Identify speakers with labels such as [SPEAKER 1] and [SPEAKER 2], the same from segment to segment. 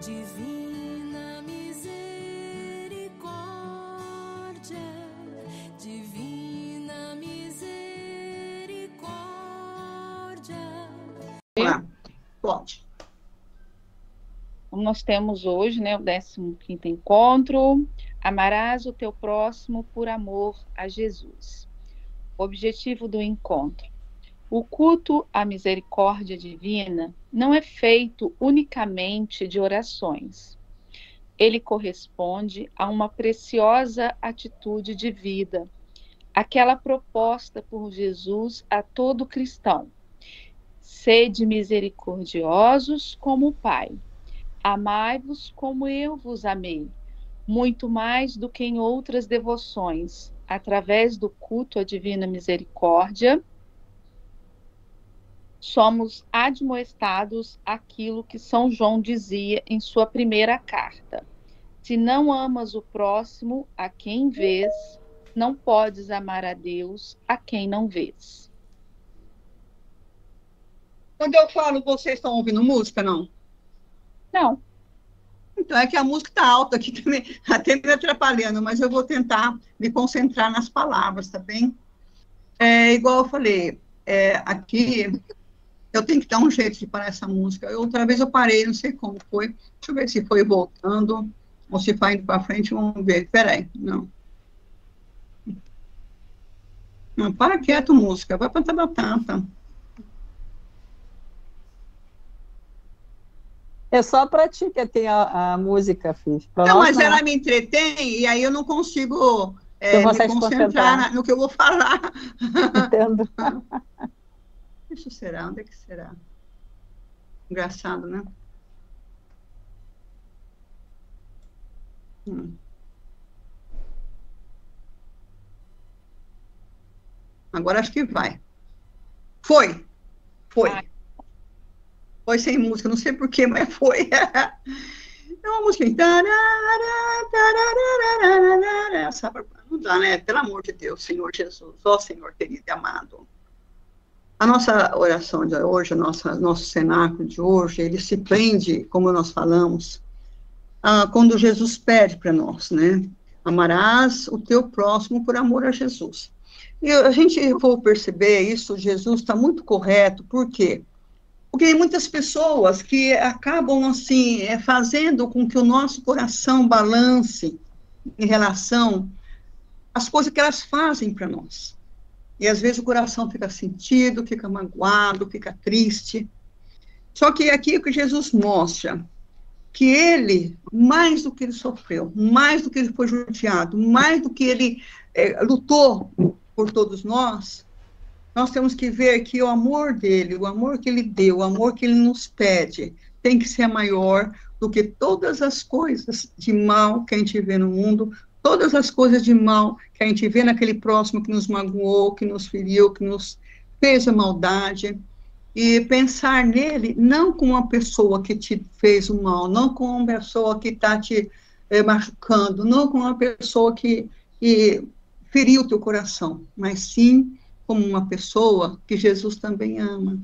[SPEAKER 1] Divina misericórdia, divina misericórdia.
[SPEAKER 2] Olá, pode.
[SPEAKER 3] Nós temos hoje, o 15º encontro, amarás o teu próximo por amor a Jesus. O objetivo do encontro. O culto à misericórdia divina não é feito unicamente de orações. Ele corresponde a uma preciosa atitude de vida, aquela proposta por Jesus a todo cristão. Sede misericordiosos como o Pai. Amai-vos como eu vos amei, muito mais do que em outras devoções, através do culto à divina misericórdia, somos admoestados àquilo que São João dizia em sua primeira carta. Se não amas o próximo a quem vês, não podes amar a Deus a quem não vês.
[SPEAKER 2] Quando eu falo, vocês estão ouvindo música, não?
[SPEAKER 3] Não.
[SPEAKER 2] Então, é que a música está alta aqui também, até me atrapalhando, mas eu vou tentar me concentrar nas palavras, tá bem? Igual eu falei, aqui eu tenho que dar um jeito de parar essa música. Outra vez eu parei, não sei como foi. Deixa eu ver se foi voltando, ou se foi indo para frente, vamos ver. Peraí, não. Não, para quieto, música, vai para batata.
[SPEAKER 4] É só para ti que tem a música, Fiz.
[SPEAKER 2] Não, mas ela me entretém, e aí eu não consigo me concentrar no que eu vou falar.
[SPEAKER 4] Entendo.
[SPEAKER 2] Isso será? Onde é que será? Engraçado, né? Agora acho que vai. Foi. Foi sem música, não sei porquê, mas foi. É uma música. Não dá, né? Pelo amor de Deus, Senhor Jesus, ó Senhor querido e amado. A nossa oração de hoje, nosso cenáculo de hoje, ele se prende, como nós falamos, quando Jesus pede para nós, né? Amarás o teu próximo por amor a Jesus. E a gente for perceber isso, Jesus está muito correto, por quê? Porque tem muitas pessoas que acabam, assim, fazendo com que o nosso coração balance em relação às coisas que elas fazem para nós. E, às vezes, o coração fica sentido, fica magoado, fica triste. Só que aqui é o que Jesus mostra, que ele, mais do que ele sofreu, mais do que ele foi judiado, mais do que ele lutou por todos nós temos que ver que o amor dele, o amor que ele deu, o amor que ele nos pede, tem que ser maior do que todas as coisas de mal que a gente vê no mundo, todas as coisas de mal que a gente vê naquele próximo que nos magoou, que nos feriu, que nos fez a maldade, e pensar nele não como uma pessoa que te fez o mal, não como uma pessoa que está te machucando, não como uma pessoa que feriu o teu coração, mas sim como uma pessoa que Jesus também ama,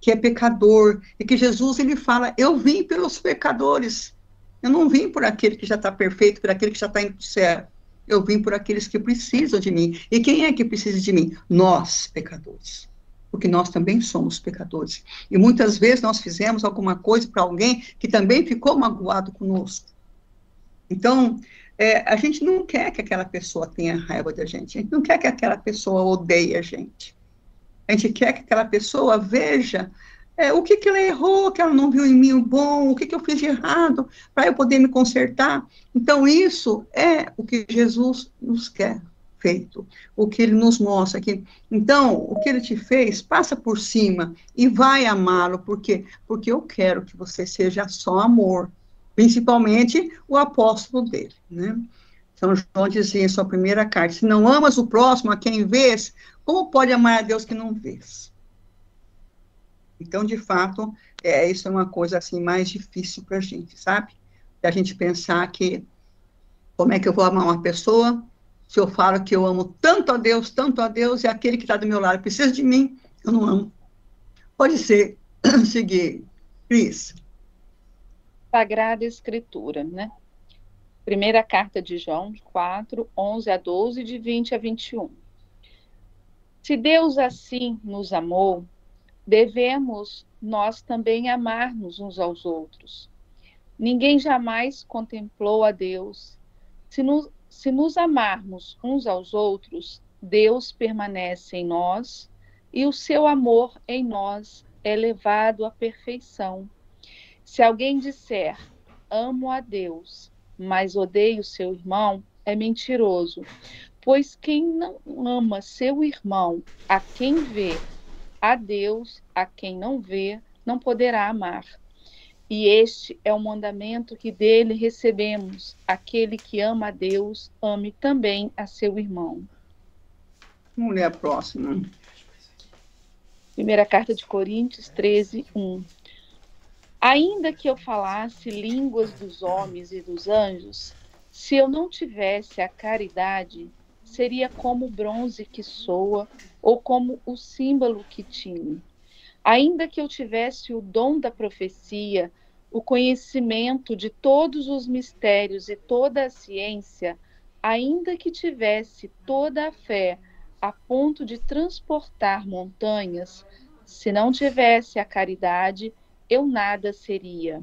[SPEAKER 2] que é pecador, e que Jesus, ele fala, eu vim pelos pecadores, eu não vim por aquele que já está perfeito, por aquele que já está indo para o céu, eu vim por aqueles que precisam de mim. E quem é que precisa de mim? Nós, pecadores, porque nós também somos pecadores, e muitas vezes nós fizemos alguma coisa para alguém que também ficou magoado conosco. Então, a gente não quer que aquela pessoa tenha raiva da gente, a gente não quer que aquela pessoa odeie a gente quer que aquela pessoa veja o que ela errou, que ela não viu em mim o bom, o que eu fiz de errado, para eu poder me consertar. Então, isso é o que Jesus nos quer feito, o que ele nos mostra aqui. Então, o que ele te fez, passa por cima e vai amá-lo, porque eu quero que você seja só amor, principalmente o apóstolo dele, né? São João dizia em sua primeira carta, se não amas o próximo a quem vês, como pode amar a Deus que não vês? Então, de fato, isso é uma coisa assim mais difícil para a gente, sabe? A gente pensar que, como é que eu vou amar uma pessoa se eu falo que eu amo tanto a Deus, e aquele que está do meu lado precisa de mim, eu não amo. Pode ser, seguir, Cris.
[SPEAKER 3] Sagrada Escritura, né? Primeira carta de João 4, 11 a 12, de 20 a 21. Se Deus assim nos amou, devemos nós também amar-nos uns aos outros. Ninguém jamais contemplou a Deus. Se nos amarmos uns aos outros, Deus permanece em nós e o seu amor em nós é levado à perfeição. Se alguém disser, amo a Deus, mas odeio seu irmão, é mentiroso. Pois quem não ama seu irmão, a quem vê, a Deus, a quem não vê, não poderá amar. E este é o mandamento que dele recebemos: aquele que ama a Deus, ame também a seu irmão.
[SPEAKER 2] Vamos ler a próxima.
[SPEAKER 3] Primeira carta de Coríntios 13, 1. Ainda que eu falasse línguas dos homens e dos anjos, se eu não tivesse a caridade, seria como o bronze que soa, ou como o símbolo que tine. Ainda que eu tivesse o dom da profecia, o conhecimento de todos os mistérios e toda a ciência, ainda que tivesse toda a fé a ponto de transportar montanhas, se não tivesse a caridade, eu nada seria.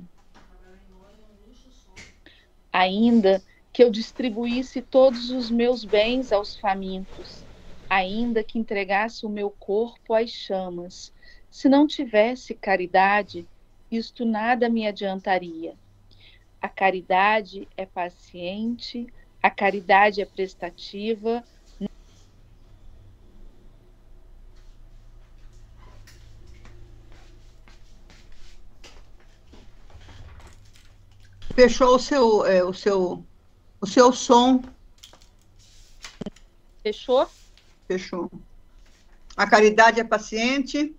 [SPEAKER 3] Ainda que eu distribuísse todos os meus bens aos famintos, ainda que entregasse o meu corpo às chamas, se não tivesse caridade, isto nada me adiantaria. A caridade é paciente, a caridade é prestativa.
[SPEAKER 2] Fechou o seu som.
[SPEAKER 3] Fechou?
[SPEAKER 2] Fechou. A caridade é paciente.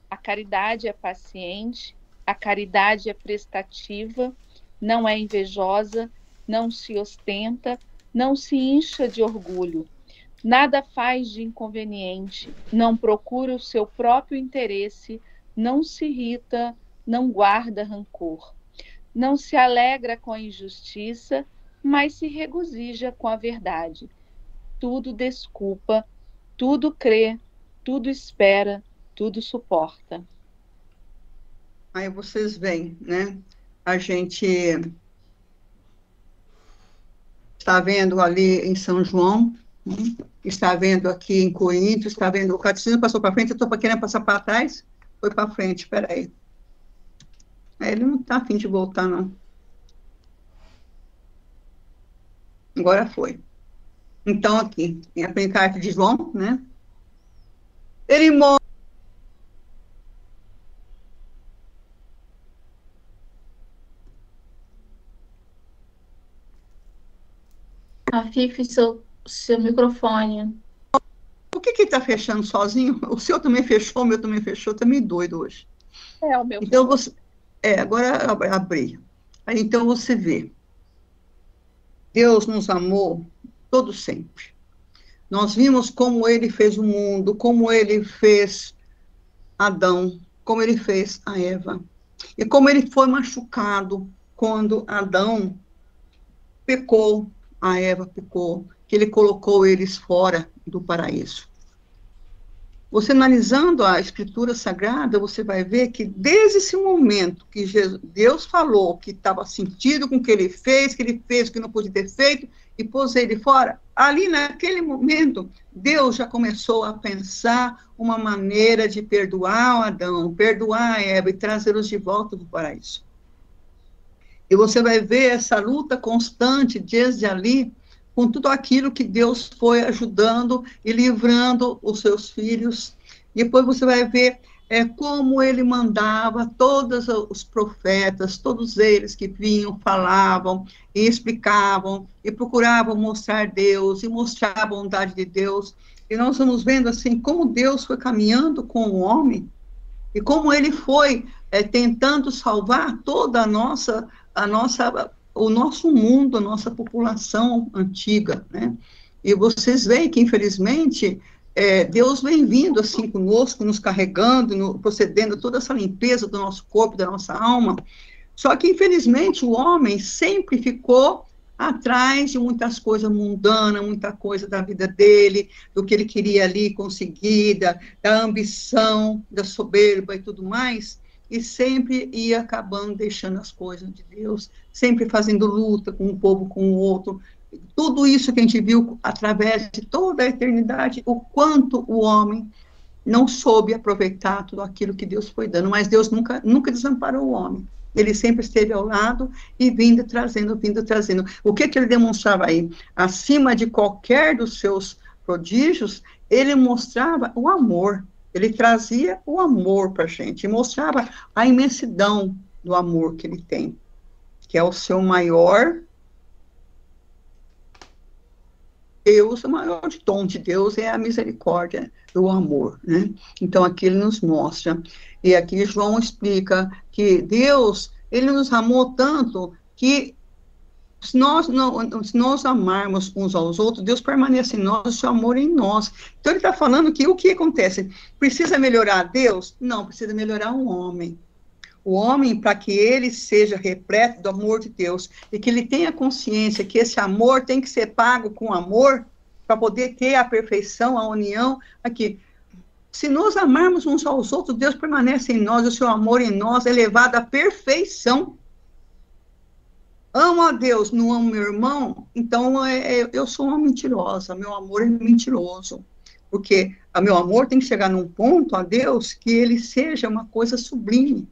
[SPEAKER 3] A caridade é paciente, a caridade é prestativa, não é invejosa, não se ostenta, não se incha de orgulho, nada faz de inconveniente, não procura o seu próprio interesse, não se irrita, não guarda rancor, não se alegra com a injustiça, mas se regozija com a verdade. Tudo desculpa, tudo crê, tudo espera, tudo suporta.
[SPEAKER 2] Aí vocês veem, né? A gente está vendo ali em São João, né? Está vendo aqui em Coríntios, está vendo o catecismo passou para frente, eu estou querendo passar para trás, foi para frente, espera aí. Ele não está a fim de voltar, não. Agora foi. Então, aqui, em a carta de João, né? Ele morre.
[SPEAKER 5] A Fifi, seu microfone.
[SPEAKER 2] Por que ele está fechando sozinho? O seu também fechou, o meu também fechou, tá meio doido hoje.
[SPEAKER 3] É, o meu.
[SPEAKER 2] Então, você... agora abri. Aí, então, você vê. Deus nos amou todo sempre. Nós vimos como ele fez o mundo, como ele fez Adão, como ele fez a Eva. E como ele foi machucado quando Adão pecou, a Eva pecou, que ele colocou eles fora do paraíso. Você analisando a Escritura Sagrada, você vai ver que desde esse momento que Deus falou que estava sentido com o que ele fez o que não podia ter feito, e pôs ele fora, ali naquele momento, Deus já começou a pensar uma maneira de perdoar o Adão, perdoar a Eva e trazê-los de volta do paraíso. E você vai ver essa luta constante desde ali, com tudo aquilo que Deus foi ajudando e livrando os seus filhos. E depois você vai ver como ele mandava todos os profetas, todos eles que vinham, falavam e explicavam e procuravam mostrar Deus e mostrar a bondade de Deus. E nós vamos vendo assim como Deus foi caminhando com o homem e como ele foi tentando salvar toda o nosso mundo, a nossa população antiga, né? E vocês veem que, infelizmente, Deus vem vindo assim conosco, nos carregando, procedendo toda essa limpeza do nosso corpo, da nossa alma, Só que, infelizmente, o homem sempre ficou atrás de muitas coisas mundanas, muita coisa da vida dele, do que ele queria ali conseguir, da ambição, da soberba e tudo mais, e sempre ia acabando deixando as coisas de Deus, sempre fazendo luta com um povo, com o outro. Tudo isso que a gente viu através de toda a eternidade, o quanto o homem não soube aproveitar tudo aquilo que Deus foi dando, mas Deus nunca desamparou o homem. Ele sempre esteve ao lado e vindo trazendo. O que ele demonstrava aí? Acima de qualquer dos seus prodígios, ele mostrava o amor. Ele trazia o amor para a gente, e mostrava a imensidão do amor que ele tem, que é o seu maior Deus, o maior dom de Deus é a misericórdia, o amor, né? Então, aqui ele nos mostra. E aqui João explica que Deus, ele nos amou tanto que se nós amarmos uns aos outros, Deus permanece em nós, o seu amor em nós. Então, ele está falando que o que acontece? Precisa melhorar Deus? Não, precisa melhorar o homem. O homem, para que ele seja repleto do amor de Deus, e que ele tenha consciência que esse amor tem que ser pago com amor, para poder ter a perfeição, a união, aqui. Se nós amarmos uns aos outros, Deus permanece em nós, o seu amor em nós é levado à perfeição. Amo a Deus, não amo meu irmão, então eu sou uma mentirosa, meu amor é mentiroso. Porque o meu amor tem que chegar num ponto a Deus que ele seja uma coisa sublime.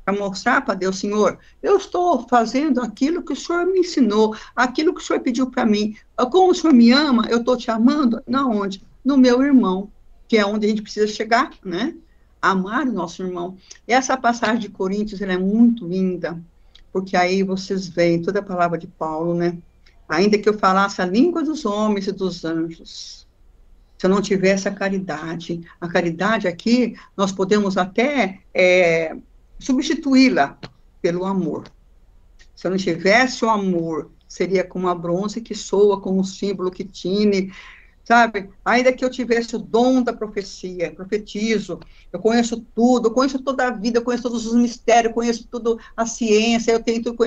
[SPEAKER 2] Para mostrar para Deus, Senhor, eu estou fazendo aquilo que o Senhor me ensinou, aquilo que o Senhor pediu para mim. Como o Senhor me ama, eu estou te amando. Na onde? No meu irmão, que é onde a gente precisa chegar, né? Amar o nosso irmão. E essa passagem de Coríntios, ela é muito linda, porque aí vocês veem toda a palavra de Paulo, né? Ainda que eu falasse a língua dos homens e dos anjos, se eu não tivesse a caridade aqui, nós podemos até substituí-la pelo amor. Se eu não tivesse o amor, seria como a bronze que soa, como um símbolo que tine, sabe? Ainda que eu tivesse o dom da profecia, profetizo, eu conheço tudo, eu conheço toda a vida, eu conheço todos os mistérios, eu conheço tudo a ciência, eu tenho tudo...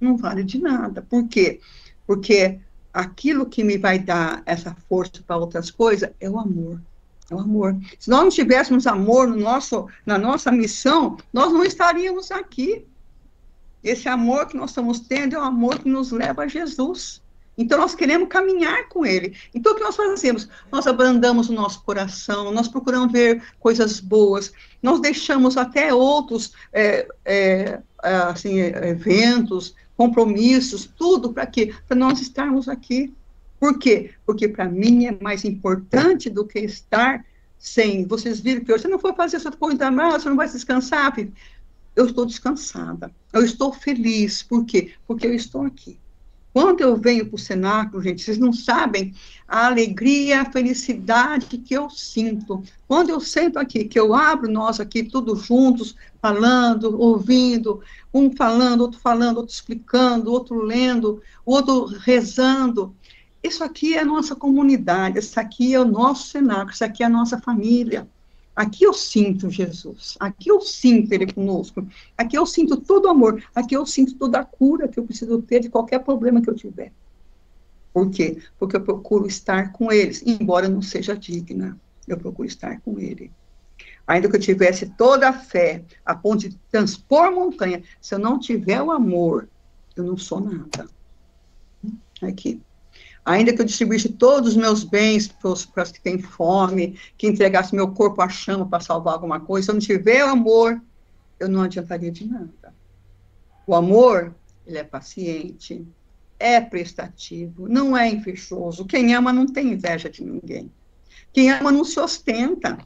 [SPEAKER 2] Não vale de nada. Por quê? Porque aquilo que me vai dar essa força para outras coisas é o amor. É o amor. Se nós não tivéssemos amor na nossa missão, nós não estaríamos aqui. Esse amor que nós estamos tendo é o amor que nos leva a Jesus. Então, nós queremos caminhar com ele. Então, o que nós fazemos? Nós abrandamos o nosso coração, nós procuramos ver coisas boas, nós deixamos até outros eventos, compromissos, tudo para quê? Para nós estarmos aqui. Por quê? Porque para mim é mais importante do que estar sem. Vocês viram que você não for fazer essa coisa, você não vai descansar, filho. Eu estou descansada, eu estou feliz. Por quê? Porque eu estou aqui. Quando eu venho para o cenáculo, gente, vocês não sabem a alegria, a felicidade que eu sinto. Quando eu sento aqui, que eu abro nós aqui, todos juntos, falando, ouvindo, um falando, outro explicando, outro lendo, o outro rezando. Isso aqui é a nossa comunidade, isso aqui é o nosso cenáculo, isso aqui é a nossa família. Aqui eu sinto Jesus, aqui eu sinto Ele conosco, aqui eu sinto todo o amor, aqui eu sinto toda a cura que eu preciso ter de qualquer problema que eu tiver. Por quê? Porque eu procuro estar com eles, embora eu não seja digna, eu procuro estar com Ele. Ainda que eu tivesse toda a fé, a ponto de transpor montanha, se eu não tiver o amor, eu não sou nada. Aqui. Ainda que eu distribuísse todos os meus bens para os que têm fome, que entregasse meu corpo à chama para salvar alguma coisa, se eu não tiver o amor, eu não adiantaria de nada. O amor, ele é paciente, é prestativo, não é invejoso. Quem ama não tem inveja de ninguém. Quem ama não se ostenta,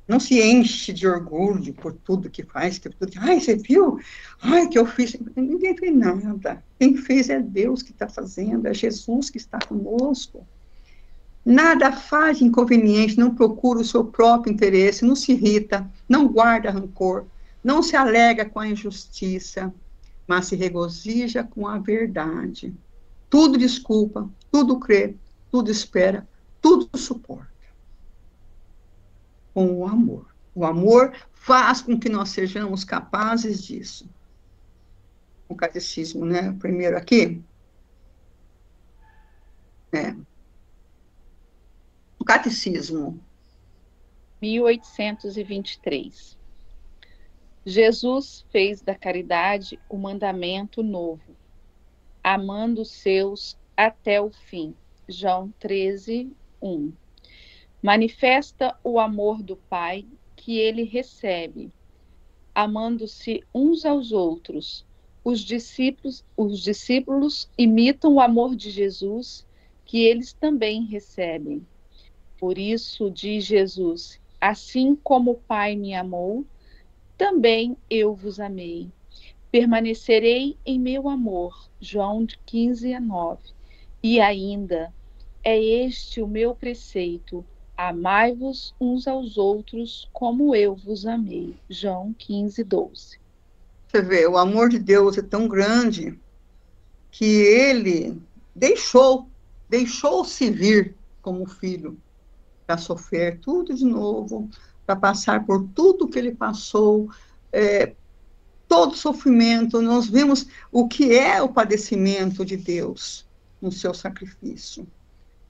[SPEAKER 2] não se enche de orgulho por tudo que faz. Ai, você viu? Ai, que eu fiz. Ninguém fez nada. Quem fez é Deus que está fazendo, é Jesus que está conosco. Nada faz inconveniente, não procura o seu próprio interesse, não se irrita, não guarda rancor, não se alega com a injustiça, mas se regozija com a verdade. Tudo desculpa, tudo crê, tudo espera, tudo suporta. Com o amor. O amor faz com que nós sejamos capazes disso. o catecismo, né? Primeiro aqui. O catecismo.
[SPEAKER 3] 1823. Jesus fez da caridade o mandamento novo, amando os seus até o fim. João 13, 1. Manifesta o amor do Pai que ele recebe, amando-se uns aos outros. Os discípulos imitam o amor de Jesus, que eles também recebem. Por isso, diz Jesus, assim como o Pai me amou, também eu vos amei. Permanecerei em meu amor. João 15, 9. E ainda, é este o meu preceito, amai-vos uns aos outros como eu vos amei. João 15, 12.
[SPEAKER 2] Você vê, o amor de Deus é tão grande que ele deixou-se vir como filho para sofrer tudo de novo, para passar por tudo que ele passou, todo sofrimento. Nós vimos o que é o padecimento de Deus no seu sacrifício.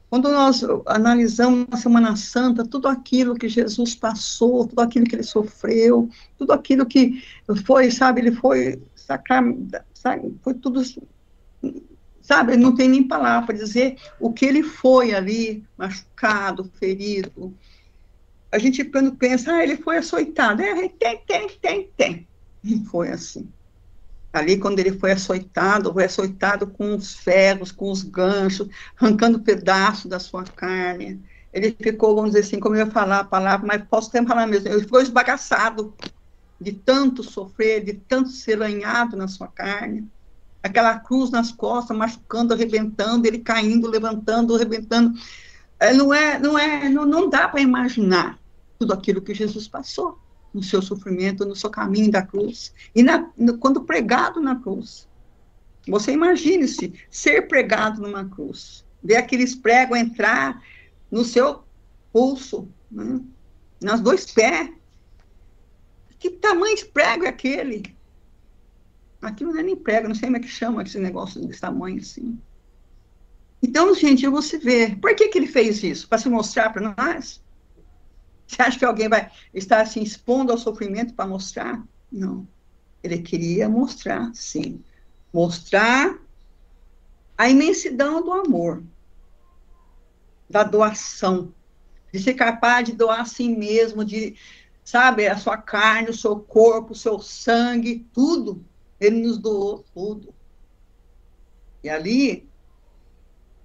[SPEAKER 2] Quando nós analisamos na Semana Santa tudo aquilo que Jesus passou, tudo aquilo que ele sofreu, tudo aquilo que foi, sabe, ele foi foi tudo, sabe, não tem nem palavra para dizer o que ele foi ali, machucado, ferido. A gente, quando pensa, ele foi açoitado, tem. Não foi assim. Ali, quando ele foi açoitado com os ferros, com os ganchos, arrancando pedaços da sua carne. Ele ficou, vamos dizer assim, como eu ia falar a palavra, mas posso até falar mesmo, ele ficou esbagaçado de tanto sofrer, de tanto ser lanhado na sua carne. Aquela cruz nas costas, machucando, arrebentando, ele caindo, levantando, arrebentando. Não dá para imaginar tudo aquilo que Jesus passou no seu sofrimento, no seu caminho da cruz. E quando pregado na cruz. Você imagine-se ser pregado numa cruz. Ver aqueles pregos entrar no seu pulso, né? Nos dois pés. Que tamanho de prego é aquele? Aquilo não é nem prego, não sei como é que chama esse negócio desse tamanho assim. Então, gente, você vê. Por que ele fez isso? Para se mostrar para nós? Você acha que alguém vai estar assim, expondo ao sofrimento para mostrar? Não. Ele queria mostrar, sim. Mostrar a imensidão do amor, da doação, de ser capaz de doar a si mesmo, de, sabe, a sua carne, o seu corpo, o seu sangue, tudo. Ele nos doou tudo. E ali,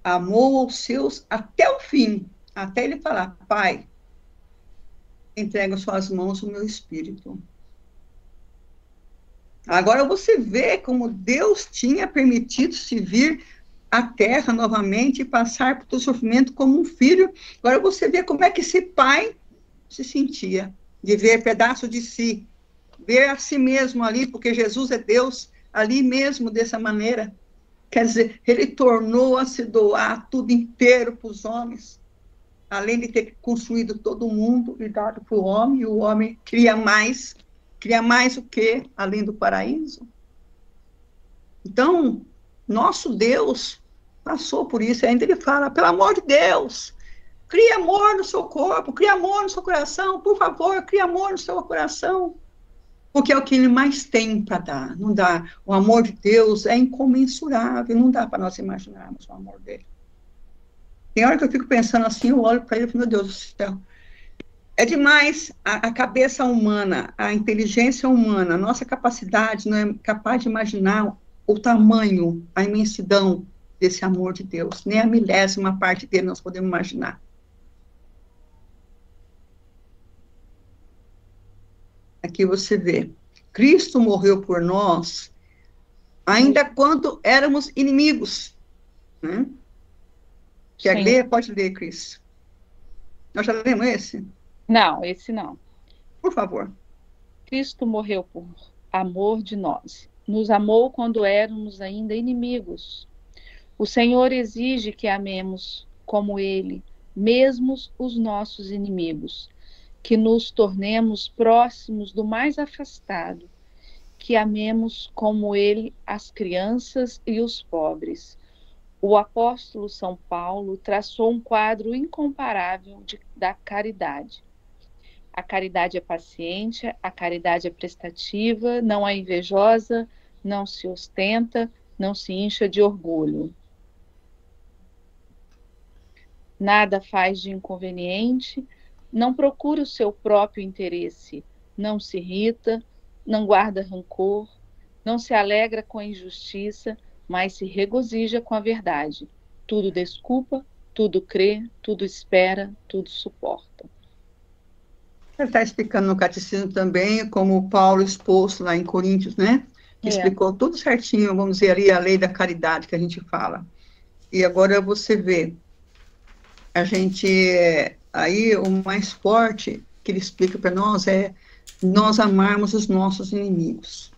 [SPEAKER 2] amou os seus até o fim, até ele falar, Pai, entrego às suas mãos o meu espírito. Agora você vê como Deus tinha permitido se vir à terra novamente e passar por todo sofrimento como um filho. Agora você vê como é que esse pai se sentia, de ver pedaço de si, ver a si mesmo ali, porque Jesus é Deus, ali mesmo dessa maneira. Quer dizer, ele tornou a se doar tudo inteiro para os homens, além de ter construído todo mundo e dado para o homem, e o homem cria mais o quê? Além do paraíso. Então, nosso Deus passou por isso, ainda ele fala, pelo amor de Deus, crie amor no seu corpo, crie amor no seu coração, por favor, crie amor no seu coração, porque é o que ele mais tem para dar, não dá, o amor de Deus é incomensurável, não dá para nós imaginarmos o amor dele. Tem hora que eu fico pensando assim, eu olho para ele e falo, meu Deus do céu, é demais a cabeça humana, a inteligência humana, a nossa capacidade não é capaz de imaginar o tamanho, a imensidão desse amor de Deus, nem a milésima parte dele nós podemos imaginar. Aqui você vê, Cristo morreu por nós, ainda quando éramos inimigos, né? Quer ler? Pode ler, Cris. Nós já lemos esse?
[SPEAKER 3] Não, esse não.
[SPEAKER 2] Por favor.
[SPEAKER 3] Cristo morreu por amor de nós. Nos amou quando éramos ainda inimigos. O Senhor exige que amemos como Ele, mesmo os nossos inimigos, que nos tornemos próximos do mais afastado, que amemos como ele as crianças e os pobres. O apóstolo São Paulo traçou um quadro incomparável da caridade. A caridade é paciente, a caridade é prestativa, não é invejosa, não se ostenta, não se incha de orgulho. Nada faz de inconveniente, não procura o seu próprio interesse, não se irrita, não guarda rancor, não se alegra com a injustiça, mas se regozija com a verdade. Tudo desculpa, tudo crê, tudo espera, tudo suporta.
[SPEAKER 2] Ele está explicando no catecismo também, como Paulo expôs lá em Coríntios, né? Que explicou tudo certinho, vamos dizer, ali a lei da caridade que a gente fala. E agora você vê, a gente, aí o mais forte que ele explica para nós é nós amarmos os nossos inimigos.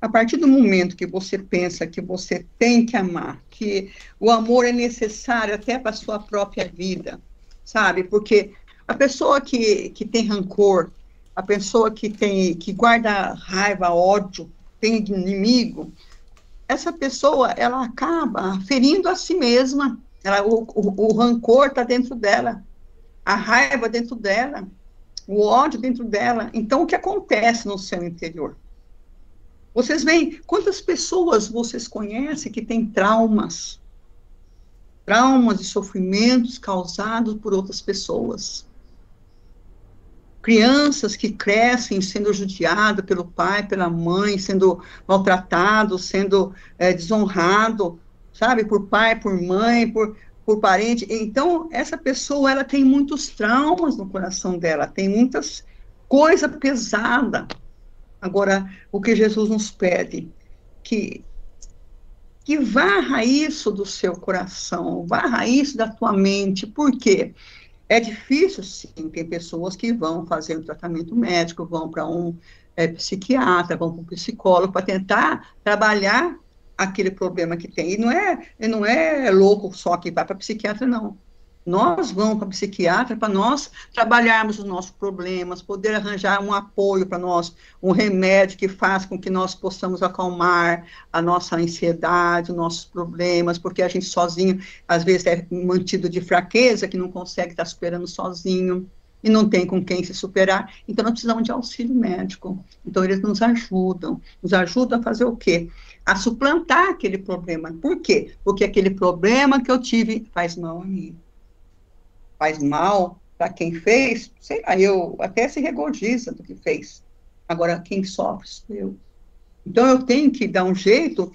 [SPEAKER 2] A partir do momento que você pensa que você tem que amar, que o amor é necessário até para a sua própria vida, sabe? Porque a pessoa que tem rancor, a pessoa que guarda raiva, ódio, tem inimigo, essa pessoa, ela acaba ferindo a si mesma. O rancor está dentro dela, a raiva dentro dela, o ódio dentro dela. Então, o que acontece no seu interior? Vocês veem quantas pessoas vocês conhecem que têm traumas e sofrimentos causados por outras pessoas. Crianças que crescem sendo judiadas pelo pai, pela mãe, sendo maltratados, sendo desonrado, sabe, por pai, por mãe, por parente. Então, essa pessoa, ela tem muitos traumas no coração dela, tem muitas coisas pesadas. Agora, o que Jesus nos pede, que varra isso do seu coração, varra isso da tua mente. Por quê? É difícil, sim, tem pessoas que vão fazer um tratamento médico, vão para um psiquiatra, vão para um psicólogo, para tentar trabalhar aquele problema que tem. E não é louco só que vai para psiquiatra, não. Nós vamos para psiquiatra para nós trabalharmos os nossos problemas, poder arranjar um apoio para nós, um remédio que faça com que nós possamos acalmar a nossa ansiedade, os nossos problemas, porque a gente sozinho, às vezes, é mantido de fraqueza, que não consegue estar superando sozinho, e não tem com quem se superar. Então, nós precisamos de auxílio médico. Então, eles nos ajudam a fazer o quê? A suplantar aquele problema. Por quê? Porque aquele problema que eu tive faz mal a mim. Faz mal para quem fez, sei lá, eu até se regozija do que fez. Agora, quem sofre sou eu. Então, eu tenho que dar um jeito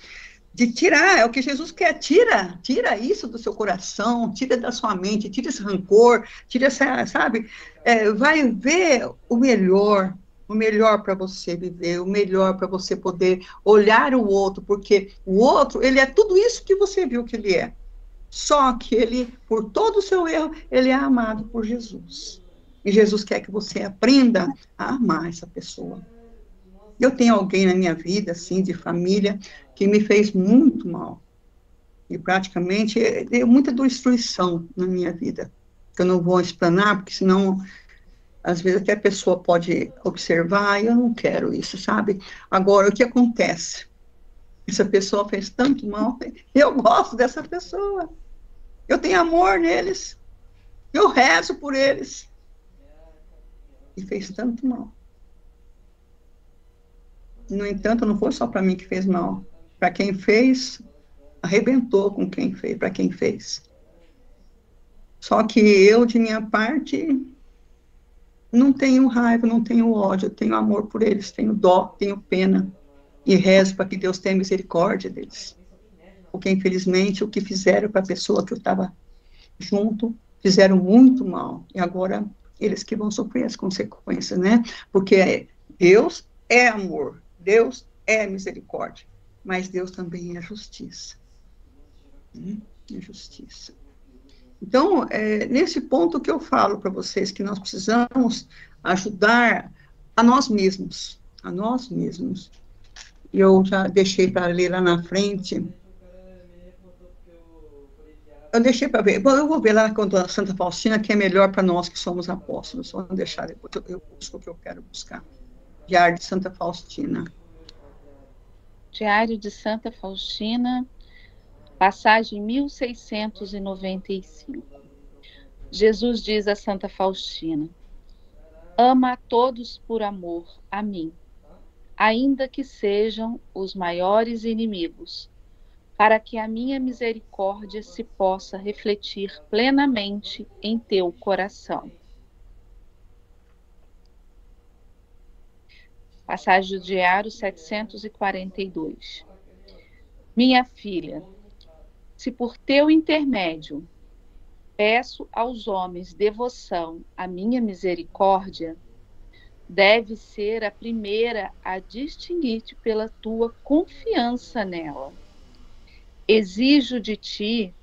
[SPEAKER 2] de tirar, é o que Jesus quer, tira isso do seu coração, tira da sua mente, tira esse rancor, tira essa, sabe, vai ver o melhor para você viver, o melhor para você poder olhar o outro, porque o outro, ele é tudo isso que você viu que ele é. Só que ele, por todo o seu erro, ele é amado por Jesus. E Jesus quer que você aprenda a amar essa pessoa. Eu tenho alguém na minha vida, assim, de família, que me fez muito mal. E praticamente deu muita destruição na minha vida. Que eu não vou explanar, porque senão, às vezes até a pessoa pode observar, e eu não quero isso, sabe? Agora, o que acontece? Essa pessoa fez tanto mal, eu gosto dessa pessoa. Eu tenho amor neles. Eu rezo por eles. E fez tanto mal. No entanto, não foi só para mim que fez mal. Para quem fez, arrebentou com quem fez, para quem fez. Só que eu, de minha parte, não tenho raiva, não tenho ódio, eu tenho amor por eles, tenho dó, tenho pena. E rezo para que Deus tenha misericórdia deles. Porque, infelizmente, o que fizeram para a pessoa que eu estava junto, fizeram muito mal. E agora, eles que vão sofrer as consequências, né? Porque Deus é amor, Deus é misericórdia, mas Deus também é justiça. É justiça. Então, nesse ponto que eu falo para vocês, que nós precisamos ajudar a nós mesmos, Eu já deixei para ler lá na frente. Eu deixei para ver. Bom, eu vou ver lá quando a Santa Faustina, que é melhor para nós que somos apóstolos. Vamos deixar depois. Eu busco o que eu quero buscar. Diário de Santa Faustina.
[SPEAKER 3] Diário de Santa Faustina, passagem 1695. Jesus diz a Santa Faustina: ama a todos por amor a mim, ainda que sejam os maiores inimigos, para que a minha misericórdia se possa refletir plenamente em teu coração. Passagem do Diário 742. Minha filha, se por teu intermédio peço aos homens devoção à minha misericórdia, deve ser a primeira a distinguir-te pela tua confiança nela. Exijo de ti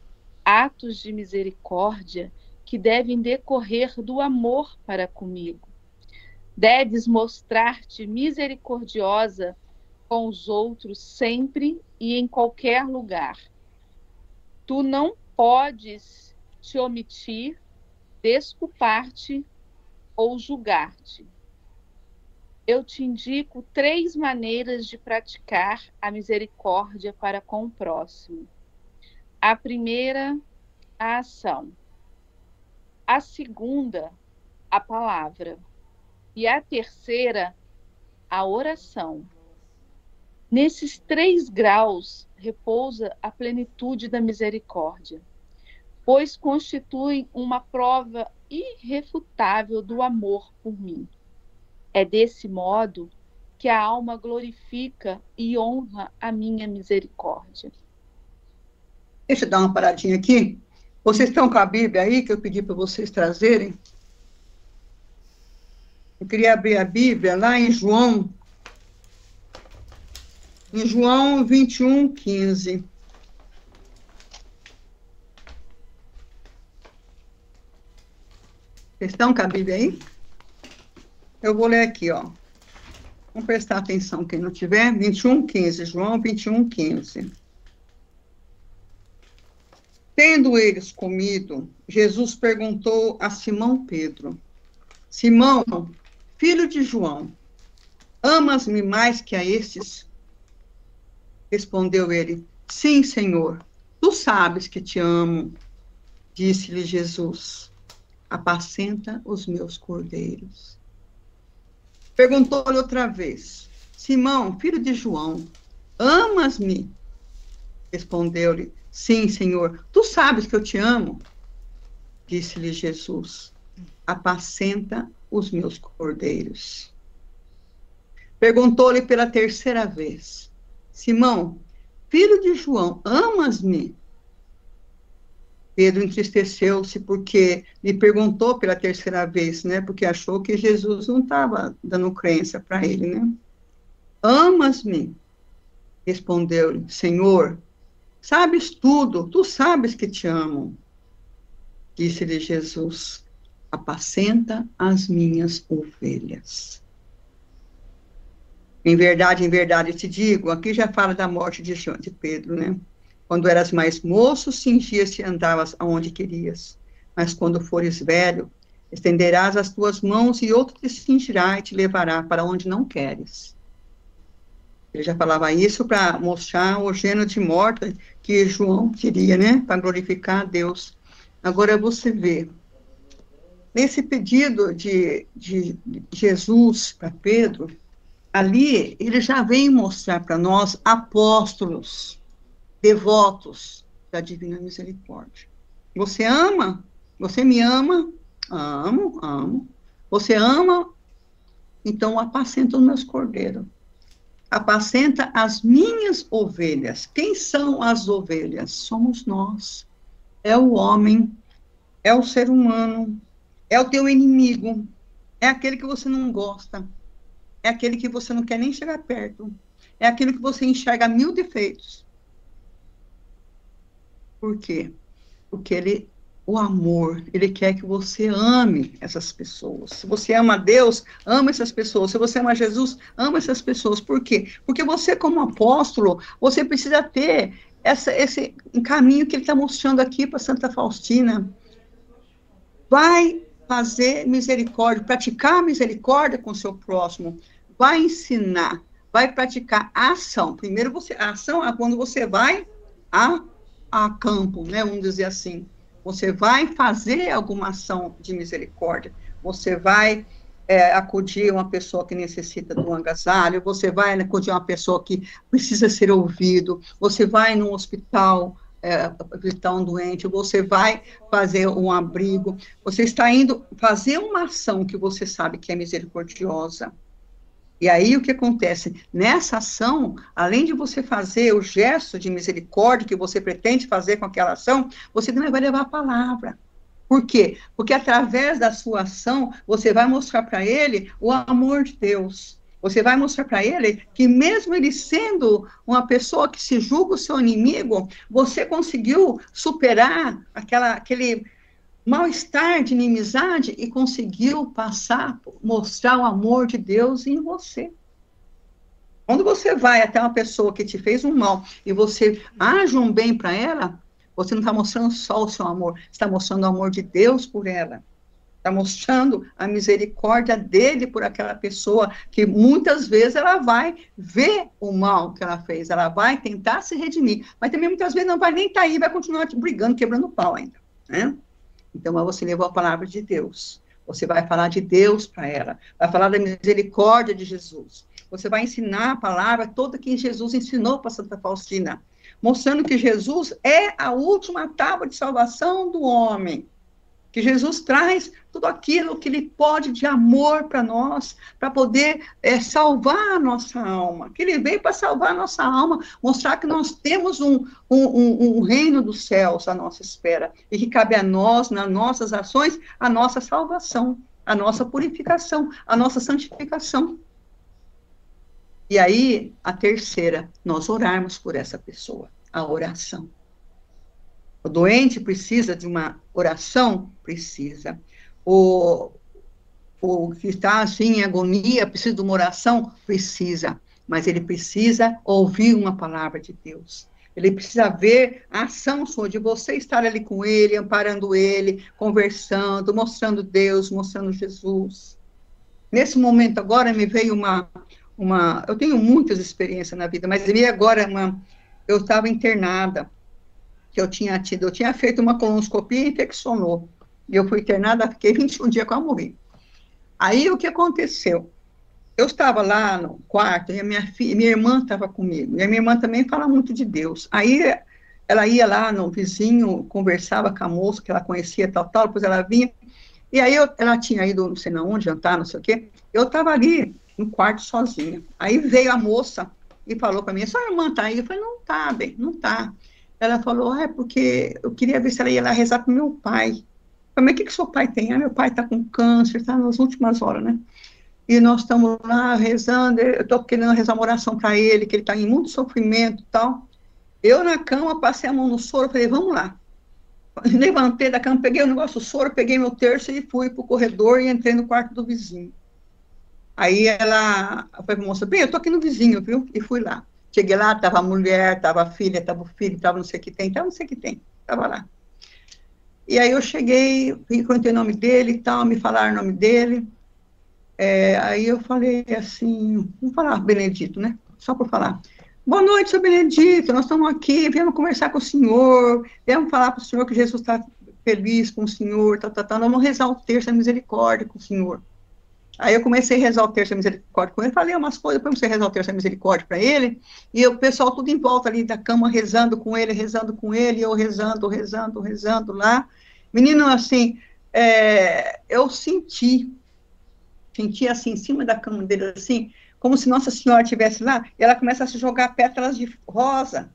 [SPEAKER 3] atos de misericórdia que devem decorrer do amor para comigo. Deves mostrar-te misericordiosa com os outros sempre e em qualquer lugar. Tu não podes te omitir, desculpar-te ou julgar-te. Eu te indico 3 maneiras de praticar a misericórdia para com o próximo. A primeira, a ação. A segunda, a palavra. E a terceira, a oração. Nesses 3 graus repousa a plenitude da misericórdia, pois constituem uma prova irrefutável do amor por mim. É desse modo que a alma glorifica e honra a minha misericórdia.
[SPEAKER 2] Deixa eu dar uma paradinha aqui. Vocês estão com a Bíblia aí, que eu pedi para vocês trazerem? Eu queria abrir a Bíblia lá em João 21:15. Vocês estão com a Bíblia aí? Eu vou ler aqui, ó. Vamos prestar atenção, quem não tiver. 21:15, João 21:15. Tendo eles comido, Jesus perguntou a Simão Pedro: Simão, filho de João, amas-me mais que a estes? Respondeu ele: sim, Senhor, tu sabes que te amo. Disse-lhe Jesus: apacenta os meus cordeiros. Perguntou-lhe outra vez: Simão, filho de João, amas-me? Respondeu-lhe: sim, Senhor, tu sabes que eu te amo. Disse-lhe Jesus: apacenta os meus cordeiros. Perguntou-lhe pela terceira vez: Simão, filho de João, amas-me? Pedro entristeceu-se porque lhe perguntou pela terceira vez, né? Porque achou que Jesus não estava dando crença para ele, né? Amas-me? Respondeu-lhe: Senhor, sabes tudo, tu sabes que te amo. Disse-lhe Jesus: apacenta as minhas ovelhas. Em verdade te digo, aqui já fala da morte de Pedro, né? Quando eras mais moço, cingias-te e andavas aonde querias. Mas quando fores velho, estenderás as tuas mãos e outro te cingirá e te levará para onde não queres. Ele já falava isso para mostrar o gênero de morte que João queria, né? Para glorificar a Deus. Agora você vê, nesse pedido de Jesus para Pedro, ali ele já vem mostrar para nós apóstolos, devotos da divina misericórdia. Você ama? Você me ama? Amo. Você ama? Então apacenta os meus cordeiros. Apacenta as minhas ovelhas. Quem são as ovelhas? Somos nós. É o homem, é o ser humano, é o teu inimigo, é aquele que você não gosta, é aquele que você não quer nem chegar perto, é aquele que você enxerga 1000 defeitos. Por quê? Porque o amor, ele quer que você ame essas pessoas. Se você ama Deus, ama essas pessoas. Se você ama Jesus, ama essas pessoas. Por quê? Porque você, como apóstolo, você precisa ter esse caminho que ele está mostrando aqui para Santa Faustina. Vai fazer misericórdia, praticar misericórdia com o seu próximo. Vai ensinar, vai praticar a ação. Primeiro, a ação é quando você vai a campo, né? Vamos dizer assim. Você vai fazer alguma ação de misericórdia. Você vai acudir uma pessoa que necessita de um agasalho, você vai acudir uma pessoa que precisa ser ouvido, você vai num hospital visitar um doente, você vai fazer um abrigo, você está indo fazer uma ação que você sabe que é misericordiosa. E aí o que acontece? Nessa ação, além de você fazer o gesto de misericórdia que você pretende fazer com aquela ação, você também vai levar a palavra. Por quê? Porque através da sua ação, você vai mostrar para ele o amor de Deus. Você vai mostrar para ele que mesmo ele sendo uma pessoa que se julga o seu inimigo, você conseguiu superar aquele mal-estar de inimizade e conseguiu mostrar o amor de Deus em você. Quando você vai até uma pessoa que te fez um mal e você age um bem para ela, você não está mostrando só o seu amor, você está mostrando o amor de Deus por ela. Está mostrando a misericórdia dele por aquela pessoa, que muitas vezes ela vai ver o mal que ela fez, ela vai tentar se redimir, mas também muitas vezes não vai nem estar aí, vai continuar brigando, quebrando pau ainda, né? Então, você levou a palavra de Deus, você vai falar de Deus para ela, vai falar da misericórdia de Jesus, você vai ensinar a palavra toda que Jesus ensinou para Santa Faustina, mostrando que Jesus é a última tábua de salvação do homem, que Jesus traz tudo aquilo que ele pode de amor para nós, para poder salvar a nossa alma, que ele veio para salvar a nossa alma, mostrar que nós temos um reino dos céus à nossa espera, e que cabe a nós, nas nossas ações, a nossa salvação, a nossa purificação, a nossa santificação. E aí, a terceira, nós orarmos por essa pessoa, a oração. O doente precisa de uma oração? Precisa. O que está assim em agonia precisa de uma oração? Precisa. Mas ele precisa ouvir uma palavra de Deus. Ele precisa ver a ação sua, de você estar ali com ele, amparando ele, conversando, mostrando Deus, mostrando Jesus. Nesse momento agora me veio eu tenho muitas experiências na vida, mas me veio agora eu estava internada, que eu tinha feito uma colonoscopia e infeccionou. E eu fui internada, fiquei 21 dias quase morri. Aí o que aconteceu? Eu estava lá no quarto e minha irmã estava comigo. E a minha irmã também fala muito de Deus. Aí ela ia lá no vizinho, conversava com a moça que ela conhecia, tal, depois ela vinha. E aí ela tinha ido, não sei onde, jantar, não sei o quê. Eu estava ali no quarto sozinha. Aí veio a moça e falou para mim, sua irmã está aí? Eu falei, não está, bem, não está. Ela falou, porque eu queria ver se ela ia lá rezar para o meu pai. Eu falei, mas o que seu pai tem? Meu pai está com câncer, está nas últimas horas, né? E nós estamos lá rezando, eu estou querendo rezar uma oração para ele, que ele está em muito sofrimento e tal. Eu na cama, passei a mão no soro, falei, vamos lá. Levantei da cama, peguei o negócio do soro, peguei meu terço e fui para o corredor e entrei no quarto do vizinho. Aí ela foi para a moça, bem, eu estou aqui no vizinho, viu? E fui lá. Cheguei lá, estava a mulher, estava a filha, estava o filho, estava não sei o que tem, estava lá. E aí eu cheguei, contei o nome dele e tal, me falaram o nome dele. Aí eu falei assim, vamos falar Benedito, né? Só por falar. Boa noite, seu Benedito, nós estamos aqui, viemos conversar com o senhor, viemos falar para o senhor que Jesus está feliz com o senhor, nós vamos rezar o terço da misericórdia com o senhor. Aí eu comecei a rezar o terço da misericórdia com ele, falei umas coisas, depois comecei a rezar o terço da misericórdia para ele, e o pessoal tudo em volta ali da cama, rezando com ele, e eu rezando lá. Menino, assim, eu senti assim, em cima da cama dele, assim, como se Nossa Senhora estivesse lá, e ela começa a se jogar pétalas de rosa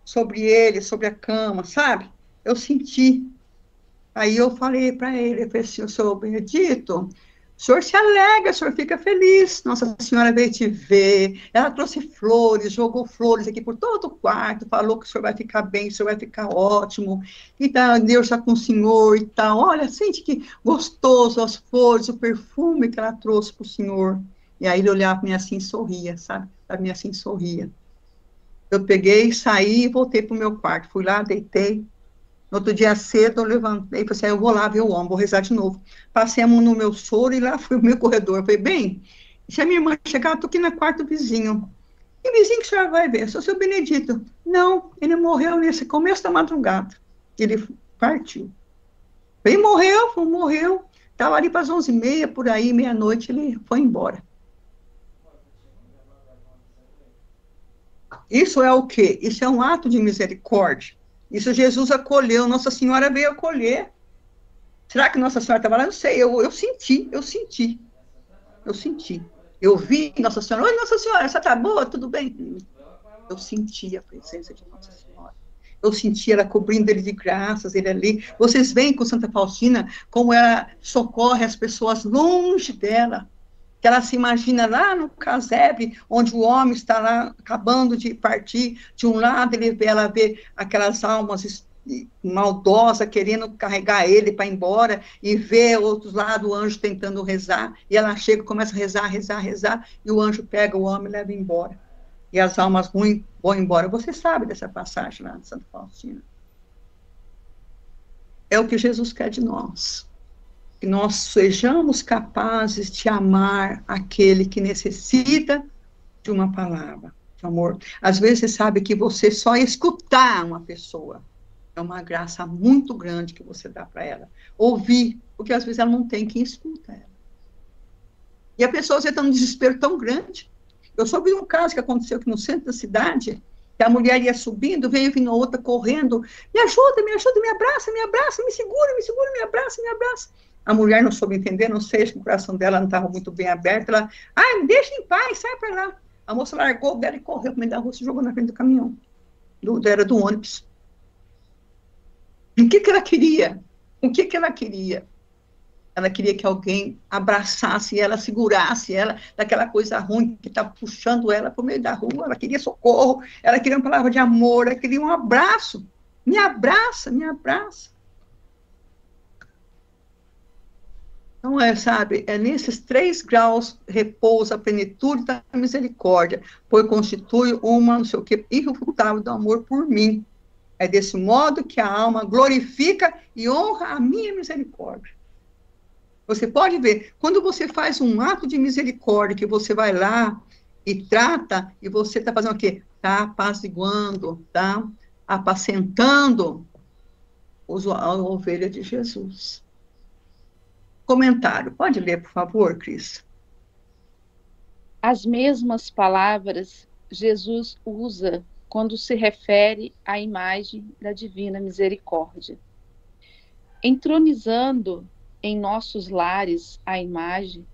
[SPEAKER 2] sobre ele, sobre a cama, sabe? Eu senti. Aí eu falei para ele, eu falei assim, seu Benedito, o senhor se alegra, o senhor fica feliz, Nossa Senhora veio te ver, ela trouxe flores, jogou flores aqui por todo o quarto, falou que o senhor vai ficar bem, o senhor vai ficar ótimo, e tá, Deus está com o senhor e tal, olha, sente que gostoso as flores, o perfume que ela trouxe para o senhor. E aí ele olhava para mim assim e sorria, sabe? Para mim assim, sorria. Eu peguei, saí e voltei para o meu quarto, fui lá, deitei. No outro dia cedo, eu levantei e falei assim, eu vou lá ver o homem, vou rezar de novo. Passei a mão no meu soro e lá fui o meu corredor. Eu falei, bem, se a minha irmã chegar, eu estou aqui no quarto vizinho. Que vizinho que a senhora vai ver? Sou seu Benedito. Não, ele morreu nesse começo da madrugada. Ele partiu. Ele morreu. Estava ali para as 11h30, por aí, meia-noite, ele foi embora. Isso é o quê? Isso é um ato de misericórdia. Isso Jesus acolheu, Nossa Senhora veio acolher. Será que Nossa Senhora estava lá? Não sei, eu senti. Eu vi Nossa Senhora. Oi, Nossa Senhora, você está boa? Tudo bem? Eu senti a presença de Nossa Senhora. Eu senti ela cobrindo ele de graças, ele ali. Vocês veem com Santa Faustina como ela socorre as pessoas longe dela. Que ela se imagina lá no casebre, onde o homem está lá acabando de partir. De um lado, ela vê aquelas almas maldosas querendo carregar ele para ir embora, e vê outro lado o anjo tentando rezar. E ela chega, começa a rezar, e o anjo pega o homem e leva embora. E as almas ruins vão embora. Você sabe dessa passagem lá de Santa Faustina. É o que Jesus quer de nós. Que nós sejamos capazes de amar aquele que necessita de uma palavra de amor. Às vezes você sabe que você só escutar uma pessoa é uma graça muito grande que você dá para ela. Ouvir, porque às vezes ela não tem quem escuta ela. E a pessoa está num desespero tão grande. Eu soube de um caso que aconteceu aqui no centro da cidade, que a mulher ia subindo, veio vindo outra correndo, me ajuda, me abraça, me segura, me abraça. A mulher não soube entender, não sei, acho que o coração dela não estava muito bem aberto, ela, me deixa em paz, sai para lá. A moça largou dela e correu para o meio da rua, se jogou na frente do caminhão, era do ônibus. O que ela queria? Ela queria que alguém abraçasse ela, segurasse ela daquela coisa ruim que estava puxando ela para o meio da rua. Ela queria socorro, ela queria uma palavra de amor, ela queria um abraço. Me abraça. Então, sabe, nesses 3 graus repousa a plenitude da misericórdia, pois constitui uma, não sei o que, irrefutável do amor por mim. É desse modo que a alma glorifica e honra a minha misericórdia. Você pode ver, quando você faz um ato de misericórdia, que você vai lá e trata, e você está fazendo o quê? Está apaziguando, está apacentando a ovelha de Jesus. Comentário, pode ler, por favor, Cris?
[SPEAKER 3] As mesmas palavras Jesus usa quando se refere à imagem da divina misericórdia. Entronizando em nossos lares a imagem,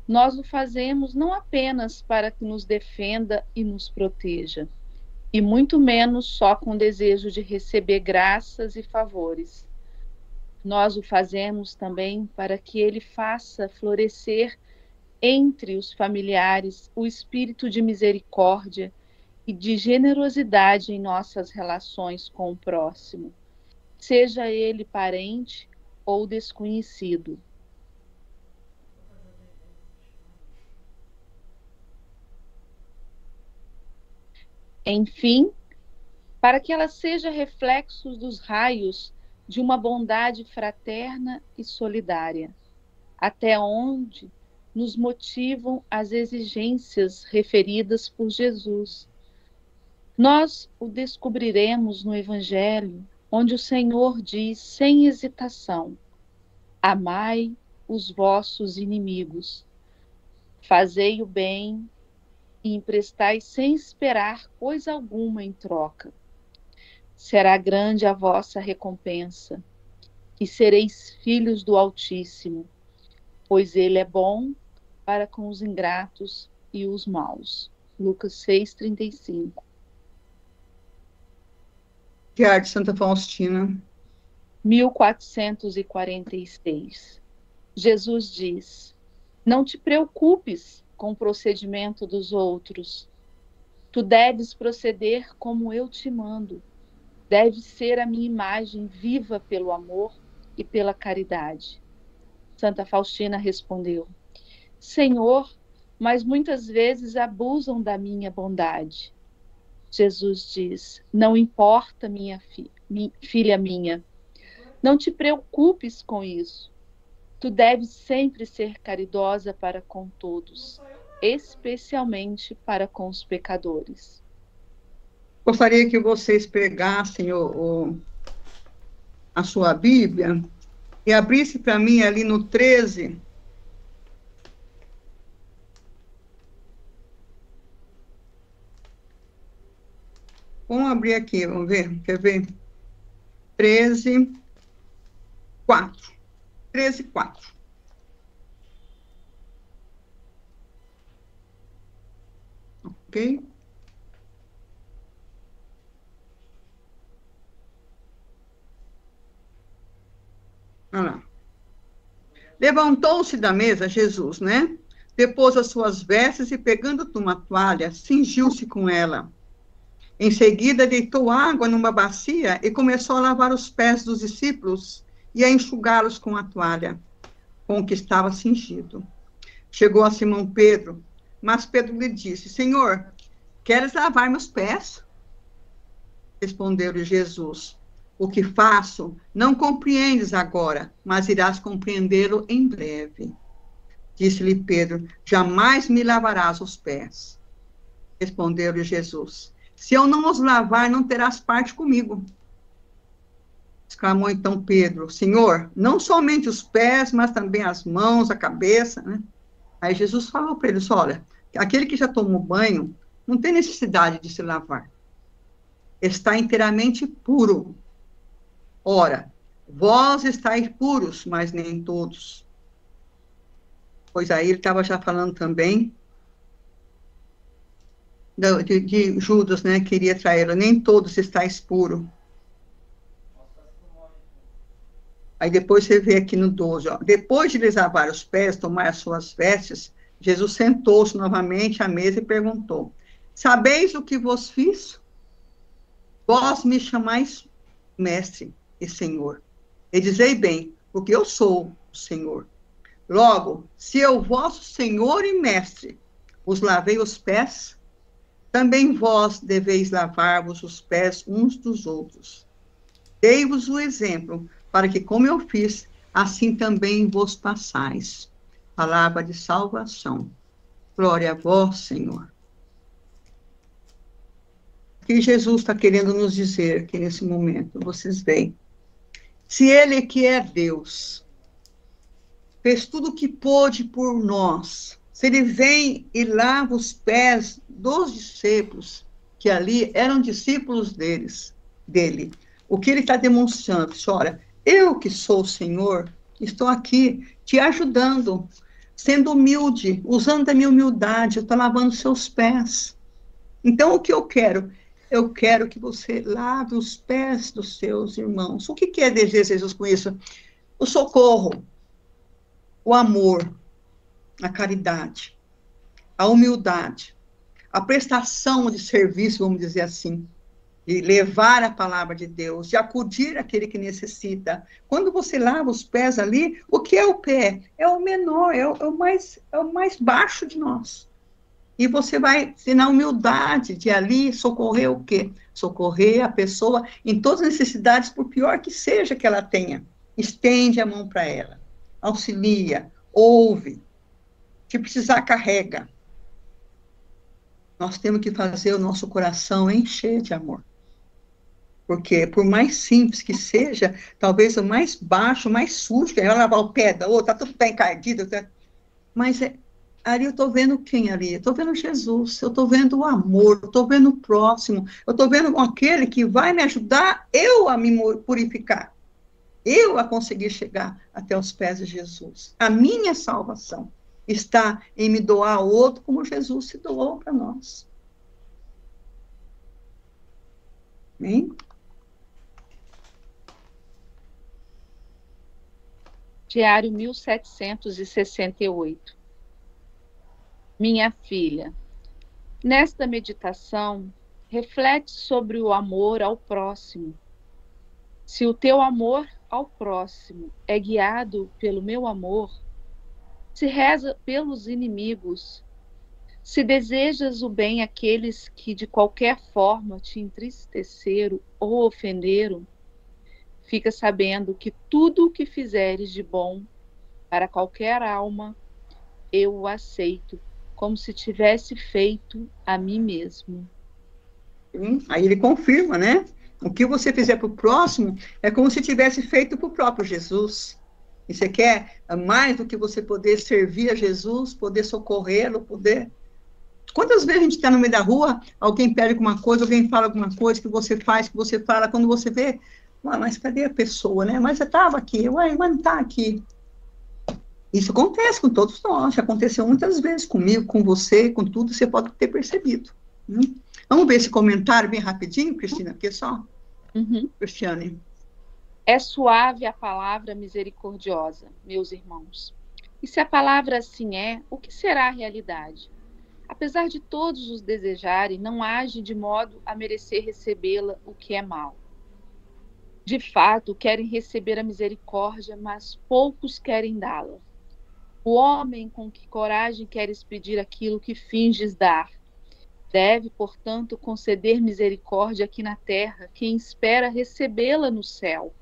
[SPEAKER 3] nós o fazemos não apenas para que nos defenda e nos proteja, e muito menos só com desejo de receber graças e favores. Nós o fazemos também para que ele faça florescer entre os familiares o espírito de misericórdia e de generosidade em nossas relações com o próximo, seja ele parente ou desconhecido. Enfim, para que ela seja reflexo dos raios de uma bondade fraterna e solidária, até onde nos motivam as exigências referidas por Jesus. Nós o descobriremos no Evangelho, onde o Senhor diz sem hesitação: amai os vossos inimigos, fazei o bem e emprestai sem esperar coisa alguma em troca. Será grande a vossa recompensa, e sereis filhos do Altíssimo, pois ele é bom para com os ingratos e os maus. Lucas 6,35.
[SPEAKER 2] Diário de Santa Faustina.
[SPEAKER 3] 1446. Jesus diz: não te preocupes com o procedimento dos outros. Tu deves proceder como eu te mando. Deve ser a minha imagem viva pelo amor e pela caridade. Santa Faustina respondeu: Senhor, mas muitas vezes abusam da minha bondade. Jesus diz: não importa, filha minha, não te preocupes com isso. Tu deves sempre ser caridosa para com todos. especialmente para com os pecadores.
[SPEAKER 2] Gostaria que vocês pegassem a sua Bíblia e abrisse para mim ali no 13. Vamos abrir aqui, vamos ver, quer ver? 13, 4. 13, 4. Ok? Olha lá. Levantou-se da mesa Jesus, né? Depôs as suas vestes e, pegando uma toalha, cingiu-se com ela. Em seguida, deitou água numa bacia e começou a lavar os pés dos discípulos e a enxugá-los com a toalha com que estava cingido. Chegou a Simão Pedro, mas Pedro lhe disse: Senhor, queres lavar meus pés? Respondeu-lhe Jesus: o que faço não compreendes agora, mas irás compreendê-lo em breve. Disse-lhe Pedro: jamais me lavarás os pés. Respondeu-lhe Jesus: se eu não os lavar, não terás parte comigo. Exclamou então Pedro: Senhor, não somente os pés, mas também as mãos, a cabeça, né? Aí Jesus falou para ele: olha, aquele que já tomou banho não tem necessidade de se lavar. Está inteiramente puro. Ora, vós estáis puros, mas nem todos. Pois aí ele estava já falando também de Judas, né, que iria traí-lo. Nem todos estáis puros. Aí depois você vê aqui no 12, ó. Depois de lhes lavar os pés, tomar as suas vestes, Jesus sentou-se novamente à mesa e perguntou: sabeis o que vos fiz? Vós me chamais mestre e senhor. E dizei bem, porque eu sou o Senhor. Logo, se eu, vosso Senhor e mestre, vos lavei os pés, também vós deveis lavar-vos os pés uns dos outros. Dei-vos o exemplo, para que, como eu fiz, assim também vos passais. Palavra de salvação. Glória a vós, Senhor. O que Jesus está querendo nos dizer aqui nesse momento? Vocês veem. Se Ele, que é Deus, fez tudo o que pôde por nós, se Ele vem e lava os pés dos discípulos, que ali eram discípulos dele, o que Ele está demonstrando? Olha, eu que sou o Senhor, estou aqui te ajudando, sendo humilde, usando a minha humildade, eu estou lavando seus pés. Então, o que eu quero? Eu quero que você lave os pés dos seus irmãos. O que quer dizer Jesus com isso? O socorro, o amor, a caridade, a humildade, a prestação de serviço, vamos dizer assim, de levar a palavra de Deus, de acudir àquele que necessita. Quando você lava os pés ali, o que é o pé? É o menor, é o mais baixo de nós. E você vai ter na humildade de ali socorrer o quê? Socorrer a pessoa em todas as necessidades, por pior que seja que ela tenha. Estende a mão para ela, auxilia, ouve. Se precisar, carrega. Nós temos que fazer o nosso coração encher de amor. Porque, por mais simples que seja, talvez o mais baixo, o mais sujo, que é lavar o pé da outra, está tudo bem encardido, mas ali eu estou vendo quem ali? Eu estou vendo Jesus, eu estou vendo o amor, eu estou vendo o próximo, eu estou vendo aquele que vai me ajudar eu a me purificar, eu a conseguir chegar até os pés de Jesus. A minha salvação está em me doar ao outro como Jesus se doou para nós. Amém?
[SPEAKER 3] Diário 1768. Minha filha, nesta meditação, reflete sobre o amor ao próximo. Se o teu amor ao próximo é guiado pelo meu amor, se reza pelos inimigos, se desejas o bem àqueles que de qualquer forma te entristeceram ou ofenderam, fica sabendo que tudo o que fizeres de bom para qualquer alma, eu o aceito como se tivesse feito a mim mesmo.
[SPEAKER 2] Aí ele confirma, né? O que você fizer para o próximo é como se tivesse feito para o próprio Jesus. E você quer mais do que você poder servir a Jesus, poder socorrê-lo, poder... Quantas vezes a gente está no meio da rua, alguém pede alguma coisa, alguém fala alguma coisa que você faz, que você fala, quando você vê, mas cadê a pessoa, né? Mas eu estava aqui, mas não está aqui. Isso acontece com todos nós, já aconteceu muitas vezes comigo, com você, com tudo, você pode ter percebido. Vamos ver esse comentário bem rapidinho, Cristina, porque só... Cristiane.
[SPEAKER 3] É suave a palavra misericordiosa, meus irmãos. E se a palavra assim é, o que será a realidade? Apesar de todos os desejarem, não age de modo a merecer recebê-la, o que é mal. De fato, querem receber a misericórdia, mas poucos querem dá-la. O homem com que coragem queres pedir aquilo que finges dar? Deve, portanto, conceder misericórdia aqui na terra, quem espera recebê-la no céu.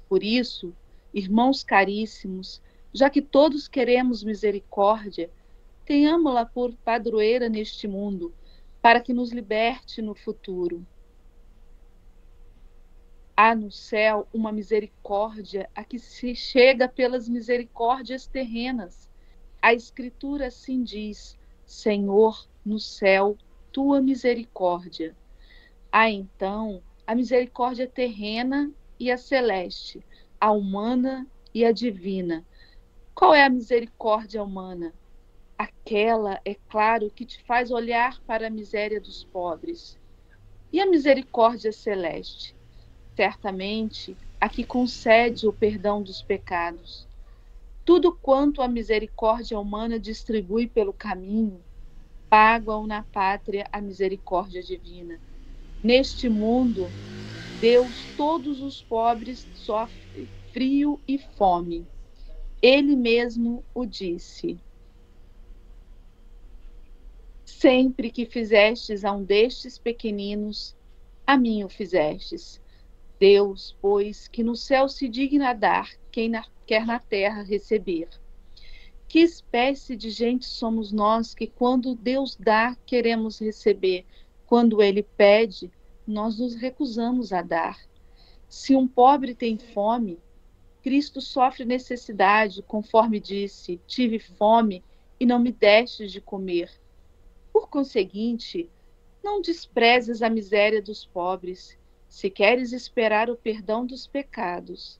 [SPEAKER 3] Por isso, irmãos caríssimos, já que todos queremos misericórdia, tenhamos-la por padroeira neste mundo, para que nos liberte no futuro. Há no céu uma misericórdia a que se chega pelas misericórdias terrenas. A Escritura assim diz: Senhor, no céu, tua misericórdia. Há então a misericórdia terrena e a celeste, a humana e a divina. Qual é a misericórdia humana? Aquela, é claro, que te faz olhar para a miséria dos pobres. E a misericórdia celeste? Certamente, a que concede o perdão dos pecados. Tudo quanto a misericórdia humana distribui pelo caminho, pagam na pátria a misericórdia divina. Neste mundo, Deus, todos os pobres sofrem frio e fome. Ele mesmo o disse. Sempre que fizestes a um destes pequeninos, a mim o fizestes. Deus, pois, que no céu se digna dar, quem quer na terra receber. Que espécie de gente somos nós que, quando Deus dá, queremos receber? Quando Ele pede, nós nos recusamos a dar. Se um pobre tem fome, Cristo sofre necessidade, conforme disse: tive fome e não me destes de comer. Por conseguinte, não desprezes a miséria dos pobres, se queres esperar o perdão dos pecados.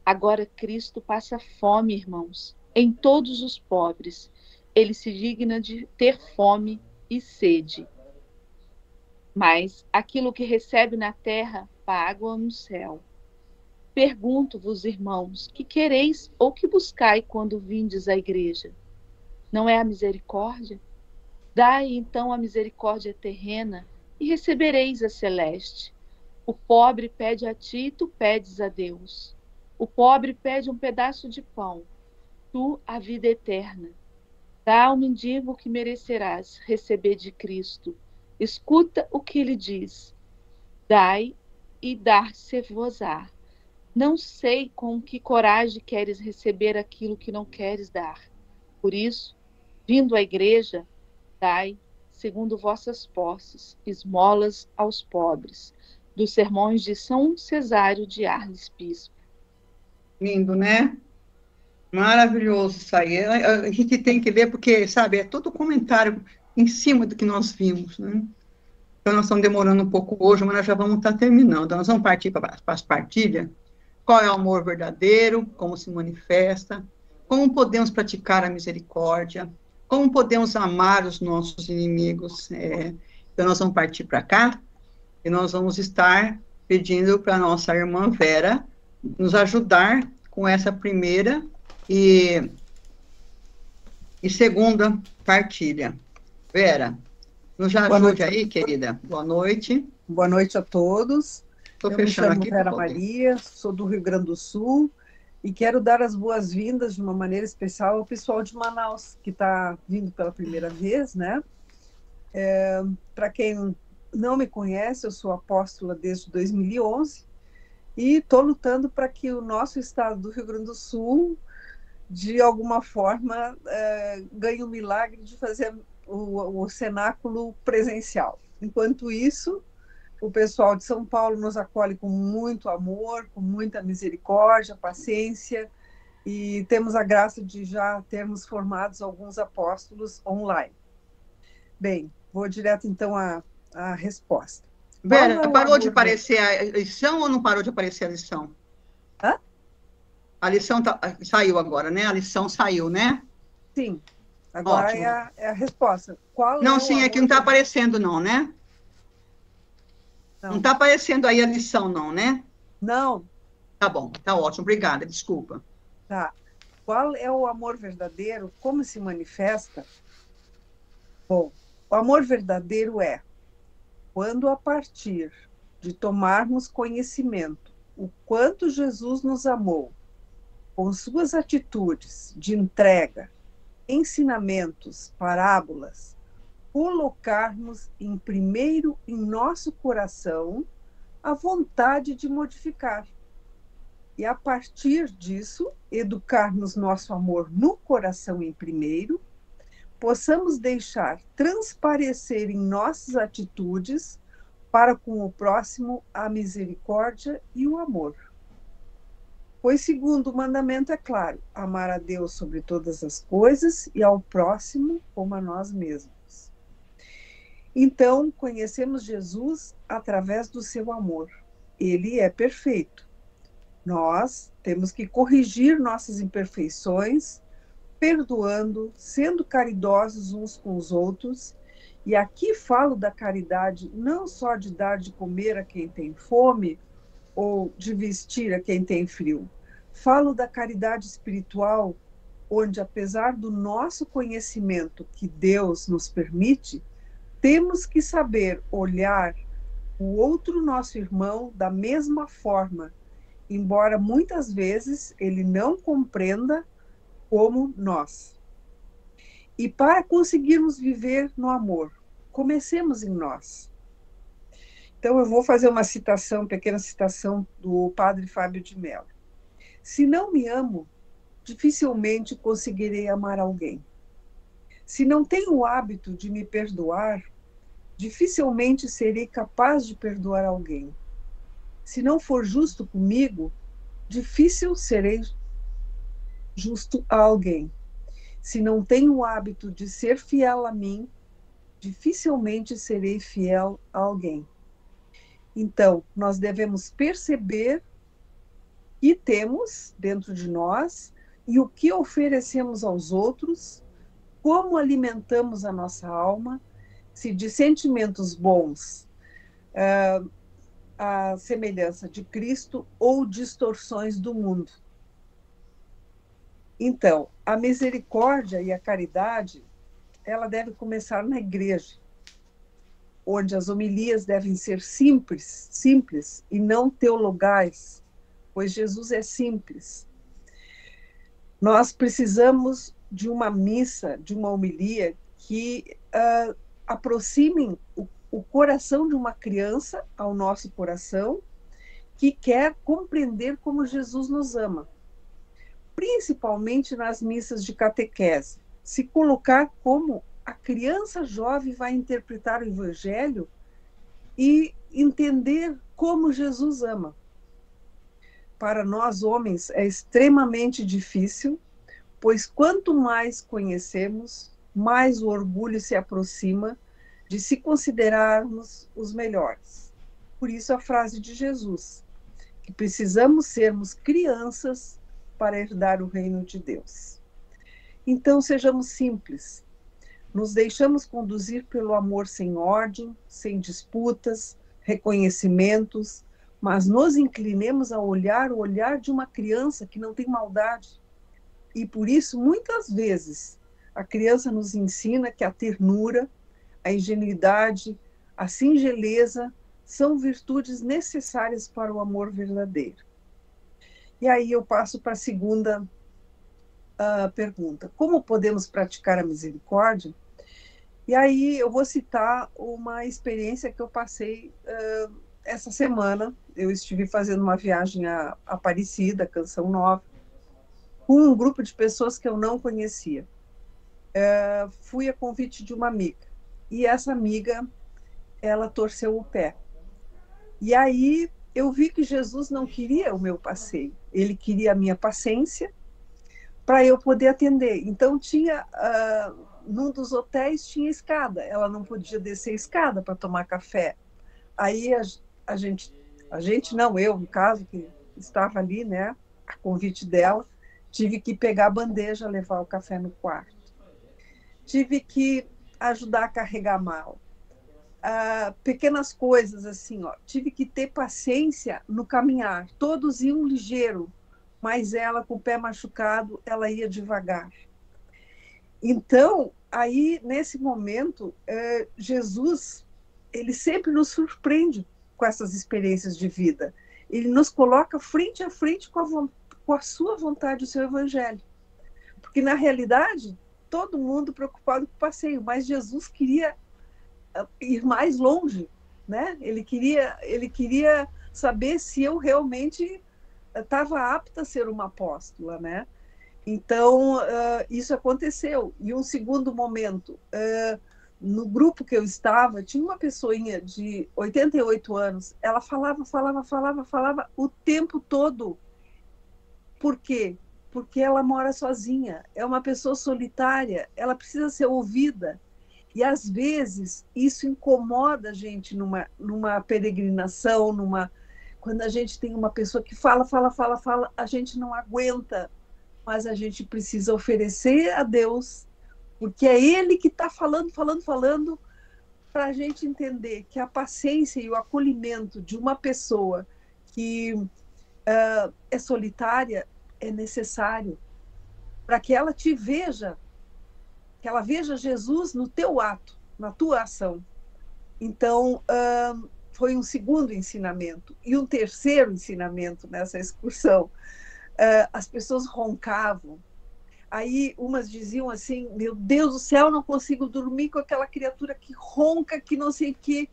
[SPEAKER 3] Agora Cristo passa fome, irmãos, em todos os pobres. Ele se digna de ter fome e sede. Mas aquilo que recebe na terra, paga no céu. Pergunto-vos, irmãos, que quereis ou que buscai quando vindes à igreja? Não é a misericórdia? Dai então a misericórdia terrena e recebereis a celeste. O pobre pede a ti e tu pedes a Deus. O pobre pede um pedaço de pão, tu a vida eterna. Dá ao mendigo o que merecerás receber de Cristo. Escuta o que ele diz. Dai e dar-se-vos-á. Não sei com que coragem queres receber aquilo que não queres dar. Por isso, vindo à igreja, dai, segundo vossas posses, esmolas aos pobres. Dos sermões de São Cesário de Arles, bispo.
[SPEAKER 2] Lindo, né? Maravilhoso isso aí. A gente tem que ler porque, sabe, é todo comentário em cima do que nós vimos, né? Então, nós estamos demorando um pouco hoje, mas nós já vamos estar terminando. Então, nós vamos partir para as partilhas. Qual é o amor verdadeiro? Como se manifesta? Como podemos praticar a misericórdia? Como podemos amar os nossos inimigos? Então, nós vamos partir para cá e nós vamos estar pedindo para a nossa irmã Vera nos ajudar com essa primeira e segunda partilha. Vera, nos ajude aí, querida. Boa noite.
[SPEAKER 6] Boa noite a todos.
[SPEAKER 2] Estou
[SPEAKER 6] Eu
[SPEAKER 2] fechando
[SPEAKER 6] me chamo
[SPEAKER 2] aqui.
[SPEAKER 6] Vera Maria, sou do Rio Grande do Sul e quero dar as boas-vindas de uma maneira especial ao pessoal de Manaus, que está vindo pela primeira vez, né? Para quem não me conhece, eu sou apóstola desde 2011 e estou lutando para que o nosso estado do Rio Grande do Sul, de alguma forma, ganhe o milagre de fazer o cenáculo presencial. Enquanto isso, o pessoal de São Paulo nos acolhe com muito amor, com muita misericórdia, paciência, e temos a graça de já termos formados alguns apóstolos online. Bem, vou direto então à resposta.
[SPEAKER 2] Vera, parou de aparecer a lição ou não parou de aparecer a lição?
[SPEAKER 6] Hã?
[SPEAKER 2] A lição saiu agora, né? A lição saiu, né?
[SPEAKER 6] Sim. Agora é a resposta. Qual
[SPEAKER 2] não,
[SPEAKER 6] é
[SPEAKER 2] sim, é que não está aparecendo não, né? Não está aparecendo aí a lição não, né?
[SPEAKER 6] Não.
[SPEAKER 2] Tá bom, tá ótimo, obrigada, desculpa.
[SPEAKER 6] Tá. Qual é o amor verdadeiro? Como se manifesta? Bom, o amor verdadeiro é quando, a partir de tomarmos conhecimento o quanto Jesus nos amou, com suas atitudes de entrega, ensinamentos, parábolas, colocarmos em primeiro em nosso coração a vontade de modificar. E, a partir disso, educarmos nosso amor no coração em primeiro, possamos deixar transparecer em nossas atitudes para com o próximo a misericórdia e o amor. Pois, segundo o mandamento, é claro, amar a Deus sobre todas as coisas e ao próximo como a nós mesmos. Então, conhecemos Jesus através do seu amor. Ele é perfeito. Nós temos que corrigir nossas imperfeições, perdoando, sendo caridosos uns com os outros. E aqui falo da caridade não só de dar de comer a quem tem fome ou de vestir a quem tem frio. Falo da caridade espiritual, onde, apesar do nosso conhecimento que Deus nos permite, temos que saber olhar o outro nosso irmão da mesma forma, embora muitas vezes ele não compreenda como nós. E para conseguirmos viver no amor, comecemos em nós. Então eu vou fazer uma citação, pequena citação do padre Fábio de Mello. Se não me amo, dificilmente conseguirei amar alguém. Se não tenho o hábito de me perdoar, dificilmente serei capaz de perdoar alguém. Se não for justo comigo, difícil serei justo a alguém. Se não tenho o hábito de ser fiel a mim, dificilmente serei fiel a alguém. Então, nós devemos perceber o que temos dentro de nós e o que oferecemos aos outros, como alimentamos a nossa alma, se de sentimentos bons, a semelhança de Cristo ou distorções do mundo. Então, a misericórdia e a caridade, ela deve começar na igreja, onde as homilias devem ser simples e não teologais, pois Jesus é simples. Nós precisamos de uma missa, de uma homilia que aproximem o coração de uma criança ao nosso coração, que quer compreender como Jesus nos ama. Principalmente nas missas de catequese. Se colocar como a criança jovem vai interpretar o Evangelho e entender como Jesus ama. Para nós, homens, é extremamente difícil, pois quanto mais conhecemos, mais o orgulho se aproxima de se considerarmos os melhores. Por isso a frase de Jesus, que precisamos sermos crianças para herdar o reino de Deus. Então, sejamos simples. Nos deixamos conduzir pelo amor sem ordem, sem disputas, reconhecimentos, mas nos inclinemos a olhar o olhar de uma criança que não tem maldade. E por isso, muitas vezes, a criança nos ensina que a ternura, a ingenuidade, a singeleza são virtudes necessárias para o amor verdadeiro. E aí eu passo para a segunda pergunta. Como podemos praticar a misericórdia? E aí eu vou citar uma experiência que eu passei essa semana. Eu estive fazendo uma viagem a Aparecida, Canção Nova, com um grupo de pessoas que eu não conhecia. fui a convite de uma amiga. E essa amiga, ela torceu o pé. E aí eu vi que Jesus não queria o meu passeio. Ele queria a minha paciência para eu poder atender. Então tinha, num dos hotéis tinha escada. Ela não podia descer a escada para tomar café. Aí a gente não, eu, no caso, que estava ali, né, a convite dela, tive que pegar a bandeja, levar o café no quarto. Tive que ajudar a carregar a mala. Pequenas coisas assim, ó. Tive que ter paciência no caminhar. Todos iam ligeiro, mas ela, com o pé machucado, ela ia devagar. Então, aí, nesse momento, Jesus, ele sempre nos surpreende com essas experiências de vida. Ele nos coloca frente a frente com a sua vontade, o seu evangelho. Porque, na realidade, todo mundo preocupado com o passeio, mas Jesus queria ir mais longe, né? Ele queria saber se eu realmente estava apta a ser uma apóstola, né? Então, isso aconteceu. E um segundo momento, no grupo que eu estava, tinha uma pessoinha de 88 anos, ela falava o tempo todo. Por quê? Porque ela mora sozinha, é uma pessoa solitária, ela precisa ser ouvida. E, às vezes, isso incomoda a gente numa peregrinação, quando a gente tem uma pessoa que fala, a gente não aguenta, mas a gente precisa oferecer a Deus, porque é Ele que está falando, para a gente entender que a paciência e o acolhimento de uma pessoa que é solitária é necessário para que ela te veja, que ela veja Jesus no teu ato, na tua ação. Então, foi um segundo ensinamento. E um terceiro ensinamento nessa excursão. As pessoas roncavam. Aí umas diziam assim, meu Deus do céu, não consigo dormir com aquela criatura que ronca, que não sei o quê.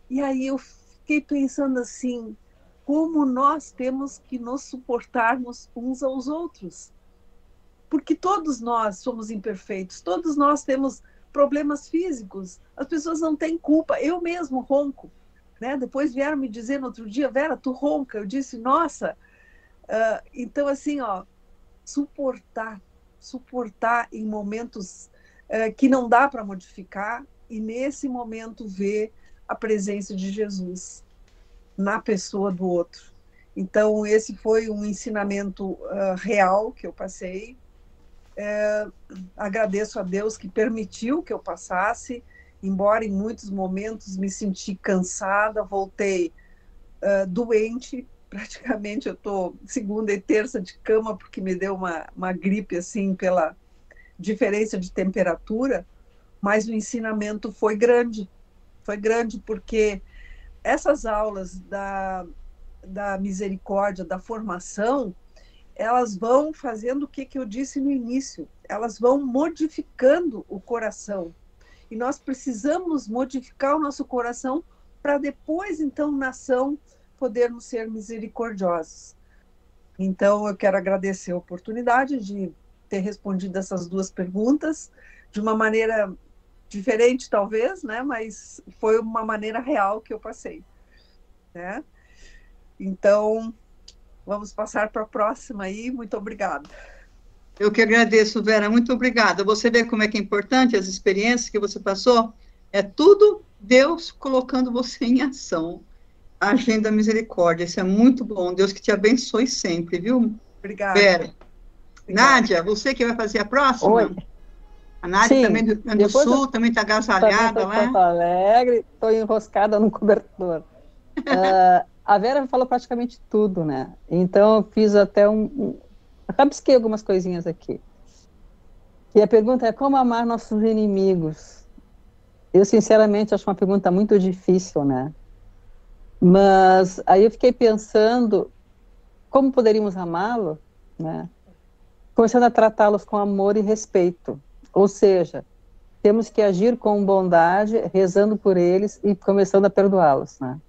[SPEAKER 6] E aí eu fiquei pensando assim, como nós temos que nos suportarmos uns aos outros. Porque todos nós somos imperfeitos, todos nós temos problemas físicos, as pessoas não têm culpa, eu mesmo ronco, né? Depois vieram me dizer no outro dia, Vera, tu ronca, eu disse, nossa, então assim, ó, suportar em momentos que não dá para modificar, e nesse momento ver a presença de Jesus na pessoa do outro. Então esse foi um ensinamento real que eu passei. Agradeço a Deus que permitiu que eu passasse, embora em muitos momentos me senti cansada, voltei doente, praticamente eu estou segunda e terça de cama porque me deu uma gripe assim pela diferença de temperatura, mas o ensinamento foi grande porque essas aulas da misericórdia, da formação, elas vão fazendo o que eu disse no início, elas vão modificando o coração. E nós precisamos modificar o nosso coração para depois, então, na ação, podermos ser misericordiosos. Então, eu quero agradecer a oportunidade de ter respondido essas duas perguntas, de uma maneira diferente, talvez, né? Mas foi uma maneira real que eu passei, né? Então, vamos passar para a próxima aí. Muito obrigada.
[SPEAKER 2] Eu que agradeço, Vera. Muito obrigada. Você vê como é que é importante as experiências que você passou? É tudo Deus colocando você em ação. Agindo da misericórdia. Isso é muito bom. Deus que te abençoe sempre, viu?
[SPEAKER 6] Obrigada.
[SPEAKER 2] Vera.
[SPEAKER 6] Obrigada.
[SPEAKER 2] Nádia, você que vai fazer a próxima?
[SPEAKER 4] Oi.
[SPEAKER 2] A Nádia
[SPEAKER 4] Sim,
[SPEAKER 2] também do Rio Grande do Sul, também está agasalhada lá.
[SPEAKER 4] Porto Alegre, estou enroscada no cobertor. A Vera falou praticamente tudo, né? Então, eu fiz até rabisquei algumas coisinhas aqui. E a pergunta é, como amar nossos inimigos? Eu, sinceramente, acho uma pergunta muito difícil, né? Mas aí eu fiquei pensando, como poderíamos amá-lo, né? Começando a tratá-los com amor e respeito. Ou seja, temos que agir com bondade, rezando por eles e começando a perdoá-los, né?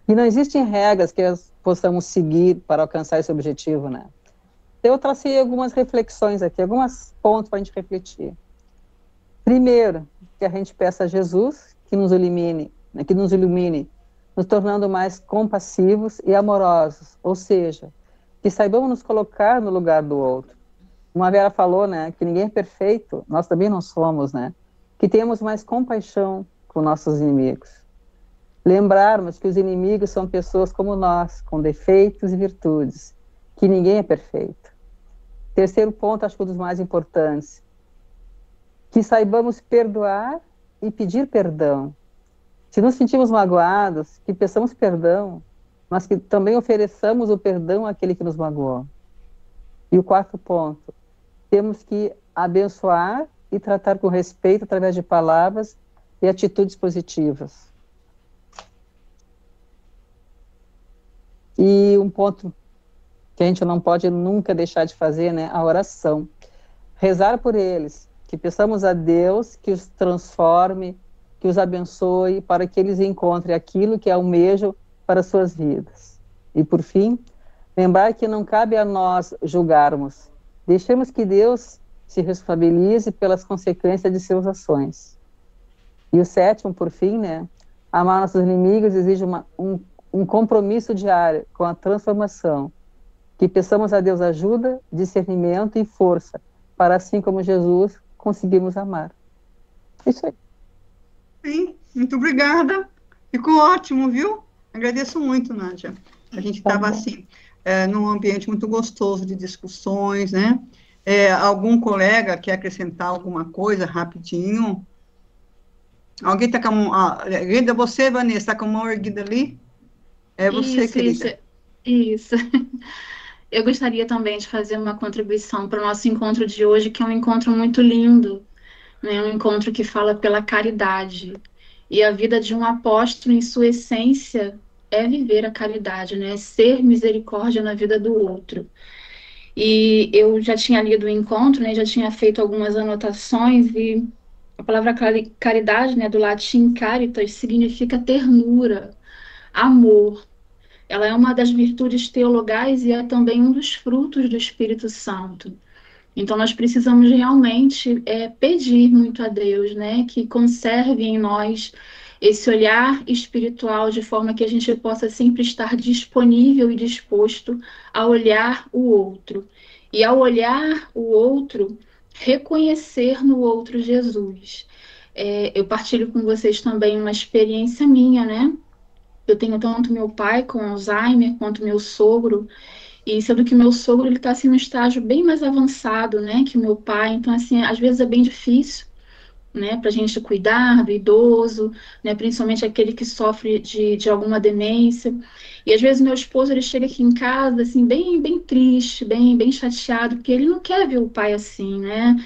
[SPEAKER 4] E não existem regras que possamos seguir para alcançar esse objetivo, né? Eu tracei algumas reflexões aqui, alguns pontos para a gente refletir. Primeiro, que a gente peça a Jesus que nos ilumine, nos tornando mais compassivos e amorosos, ou seja, que saibamos nos colocar no lugar do outro. Como a Vera falou, né, que ninguém é perfeito, nós também não somos, né, que tenhamos mais compaixão com nossos inimigos. Lembrarmos que os inimigos são pessoas como nós, com defeitos e virtudes, que ninguém é perfeito. Terceiro ponto, acho que um dos mais importantes, que saibamos perdoar e pedir perdão. Se nos sentimos magoados, que peçamos perdão, mas que também ofereçamos o perdão àquele que nos magoou. E o quarto ponto, temos que abençoar e tratar com respeito através de palavras e atitudes positivas. E um ponto que a gente não pode nunca deixar de fazer, né, a oração. Rezar por eles, que peçamos a Deus que os transforme, que os abençoe, para que eles encontrem aquilo que almejam para suas vidas. E por fim, lembrar que não cabe a nós julgarmos. Deixemos que Deus se responsabilize pelas consequências de suas ações. E o sétimo, por fim, né, amar nossos inimigos exige um compromisso diário com a transformação. Que peçamos a Deus ajuda, discernimento e força, para assim como Jesus conseguirmos amar. Isso aí.
[SPEAKER 2] Sim, muito obrigada. Ficou ótimo, viu? Agradeço muito, Nádia. A gente estava assim, num ambiente muito gostoso de discussões, né? Algum colega quer acrescentar alguma coisa rapidinho? Alguém está com a mão erguida? Você, Vanessa, está com a mão erguida ali? É você,
[SPEAKER 5] Isso,
[SPEAKER 2] querida.
[SPEAKER 5] isso. Eu gostaria também de fazer uma contribuição para o nosso encontro de hoje, que é um encontro muito lindo, né? Um encontro que fala pela caridade. E a vida de um apóstolo, em sua essência, é viver a caridade, né? Ser misericórdia na vida do outro. E eu já tinha lido o encontro, né? Já tinha feito algumas anotações, e a palavra caridade, né, do latim caritas, significa ternura, amor. Ela é uma das virtudes teologais e é também um dos frutos do Espírito Santo. Então, nós precisamos realmente pedir muito a Deus, né, que conserve em nós esse olhar espiritual, de forma que a gente possa sempre estar disponível e disposto a olhar o outro. E ao olhar o outro, reconhecer no outro Jesus. Eu partilho com vocês também uma experiência minha, né? Eu tenho tanto meu pai com Alzheimer, quanto meu sogro, e sendo que meu sogro ele está assim, num estágio bem mais avançado, né, que o meu pai. Então, assim, às vezes é bem difícil, né, para a gente cuidar do idoso, né, principalmente aquele que sofre de alguma demência. E às vezes meu esposo ele chega aqui em casa assim bem triste, bem chateado, porque ele não quer ver o pai assim, né?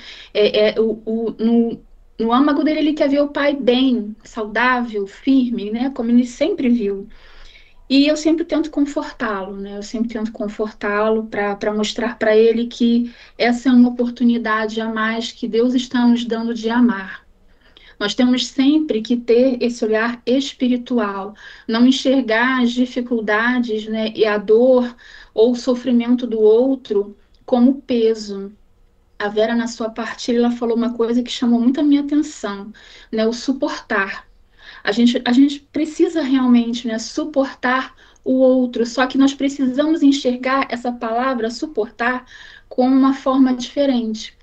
[SPEAKER 5] No âmago dele ele quer ver o pai bem, saudável, firme, né, como ele sempre viu. E eu sempre tento confortá-lo, né? Eu sempre tento confortá-lo para mostrar para ele que essa é uma oportunidade a mais que Deus está nos dando de amar. Nós temos sempre que ter esse olhar espiritual, não enxergar as dificuldades, né, e a dor ou o sofrimento do outro como peso. A Vera, na sua partilha, ela falou uma coisa que chamou muito a minha atenção, né, o suportar. A gente precisa realmente, né, suportar o outro, só que nós precisamos enxergar essa palavra suportar com uma forma diferente,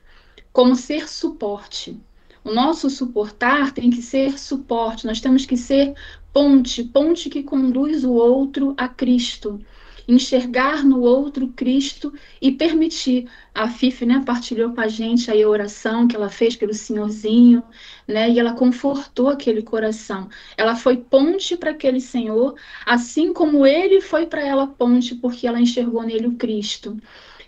[SPEAKER 5] como ser suporte. O nosso suportar tem que ser suporte, nós temos que ser ponte que conduz o outro a Cristo. Enxergar no outro Cristo e permitir. A Fifi, né, partilhou com a gente aí a oração que ela fez pelo senhorzinho, né, e ela confortou aquele coração. Ela foi ponte para aquele senhor, assim como ele foi para ela ponte, porque ela enxergou nele o Cristo.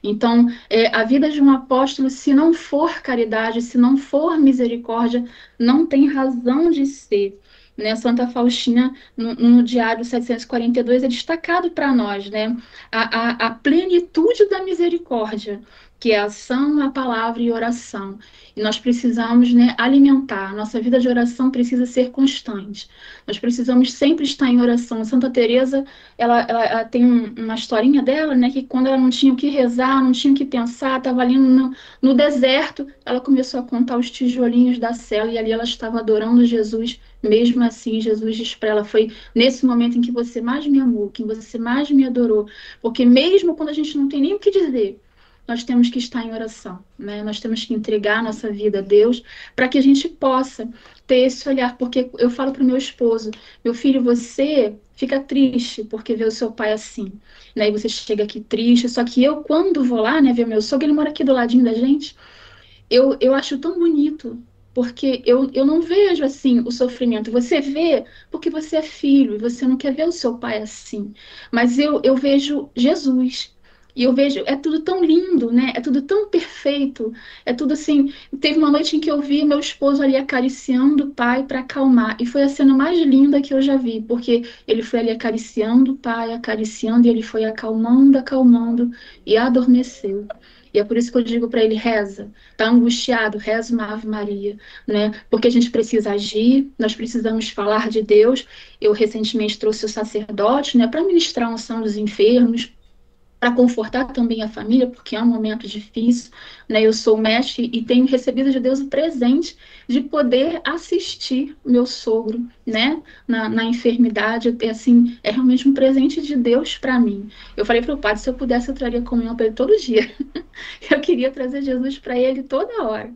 [SPEAKER 5] Então, a vida de um apóstolo, se não for caridade, se não for misericórdia, não tem razão de ser. Né? Santa Faustina, no Diário 742, é destacado para nós, né? A plenitude da misericórdia. que é ação, a palavra e oração. E nós precisamos, né, alimentar. Nossa vida de oração precisa ser constante. Nós precisamos sempre estar em oração. Santa Teresa, ela tem uma historinha dela, né, que quando ela não tinha o que rezar, não tinha o que pensar, estava ali no deserto, ela começou a contar os tijolinhos da cela e ali ela estava adorando Jesus. Mesmo assim, Jesus diz para ela, foi nesse momento em que você mais me amou, que você mais me adorou. Porque mesmo quando a gente não tem nem o que dizer, nós temos que estar em oração, né? Nós temos que entregar a nossa vida a Deus para que a gente possa ter esse olhar. Porque eu falo para o meu esposo, meu filho, você fica triste porque vê o seu pai assim, né? E você chega aqui triste, só que eu, quando vou lá, né, ver meu sogro, ele mora aqui do ladinho da gente, eu acho tão bonito, porque eu não vejo assim o sofrimento. Você vê porque você é filho e você não quer ver o seu pai assim. Mas eu vejo Jesus. E eu vejo, é tudo tão lindo, né? É tudo tão perfeito. É tudo assim. Teve uma noite em que eu vi meu esposo ali acariciando o pai para acalmar. E foi a cena mais linda que eu já vi, porque ele foi ali acariciando o pai, acariciando, e ele foi acalmando, acalmando, e adormeceu. E é por isso que eu digo para ele, reza. Tá angustiado, reza uma Ave Maria, né? Porque a gente precisa agir, nós precisamos falar de Deus. Eu recentemente trouxe o sacerdote, né, para ministrar a unção dos enfermos, para confortar também a família, porque é um momento difícil, né? Eu sou mestre e tenho recebido de Deus o presente de poder assistir meu sogro, né? Na enfermidade, assim, é realmente um presente de Deus para mim. Eu falei para o padre, se eu pudesse, eu traria comunhão para ele todo dia. Eu queria trazer Jesus para ele toda hora,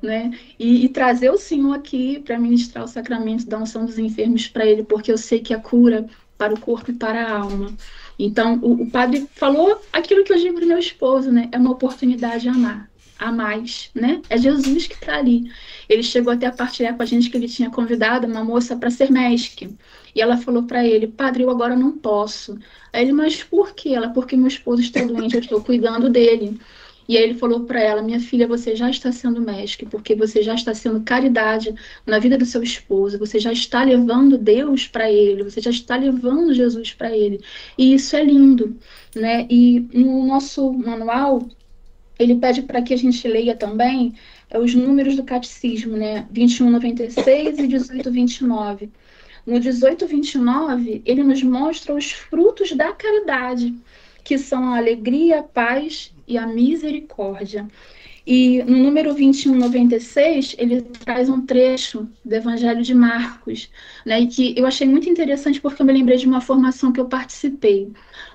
[SPEAKER 5] né? E trazer o Senhor aqui para ministrar o sacramento da unção dos enfermos para ele, porque eu sei que a cura para o corpo e para a alma. Então, o padre falou aquilo que eu digo para meu esposo, né? É uma oportunidade de amar, a mais, né? É Jesus que está ali. Ele chegou até a partilhar com a gente que ele tinha convidado uma moça para ser mestre. E ela falou para ele, padre, eu agora não posso. Aí ele, mas por quê? Ela, porque meu esposo está doente, eu estou cuidando dele. E aí ele falou para ela, minha filha, você já está sendo mestre, porque você já está sendo caridade na vida do seu esposo, você já está levando Deus para ele, você já está levando Jesus para ele. E isso é lindo, né? E no nosso manual, ele pede para que a gente leia também os números do catecismo, né? 2196 e 1829. No 1829, ele nos mostra os frutos da caridade, que são a alegria, a paz e a misericórdia. E no número 2196, ele traz um trecho do Evangelho de Marcos, né, e que eu achei muito interessante porque eu me lembrei de uma formação que eu participei.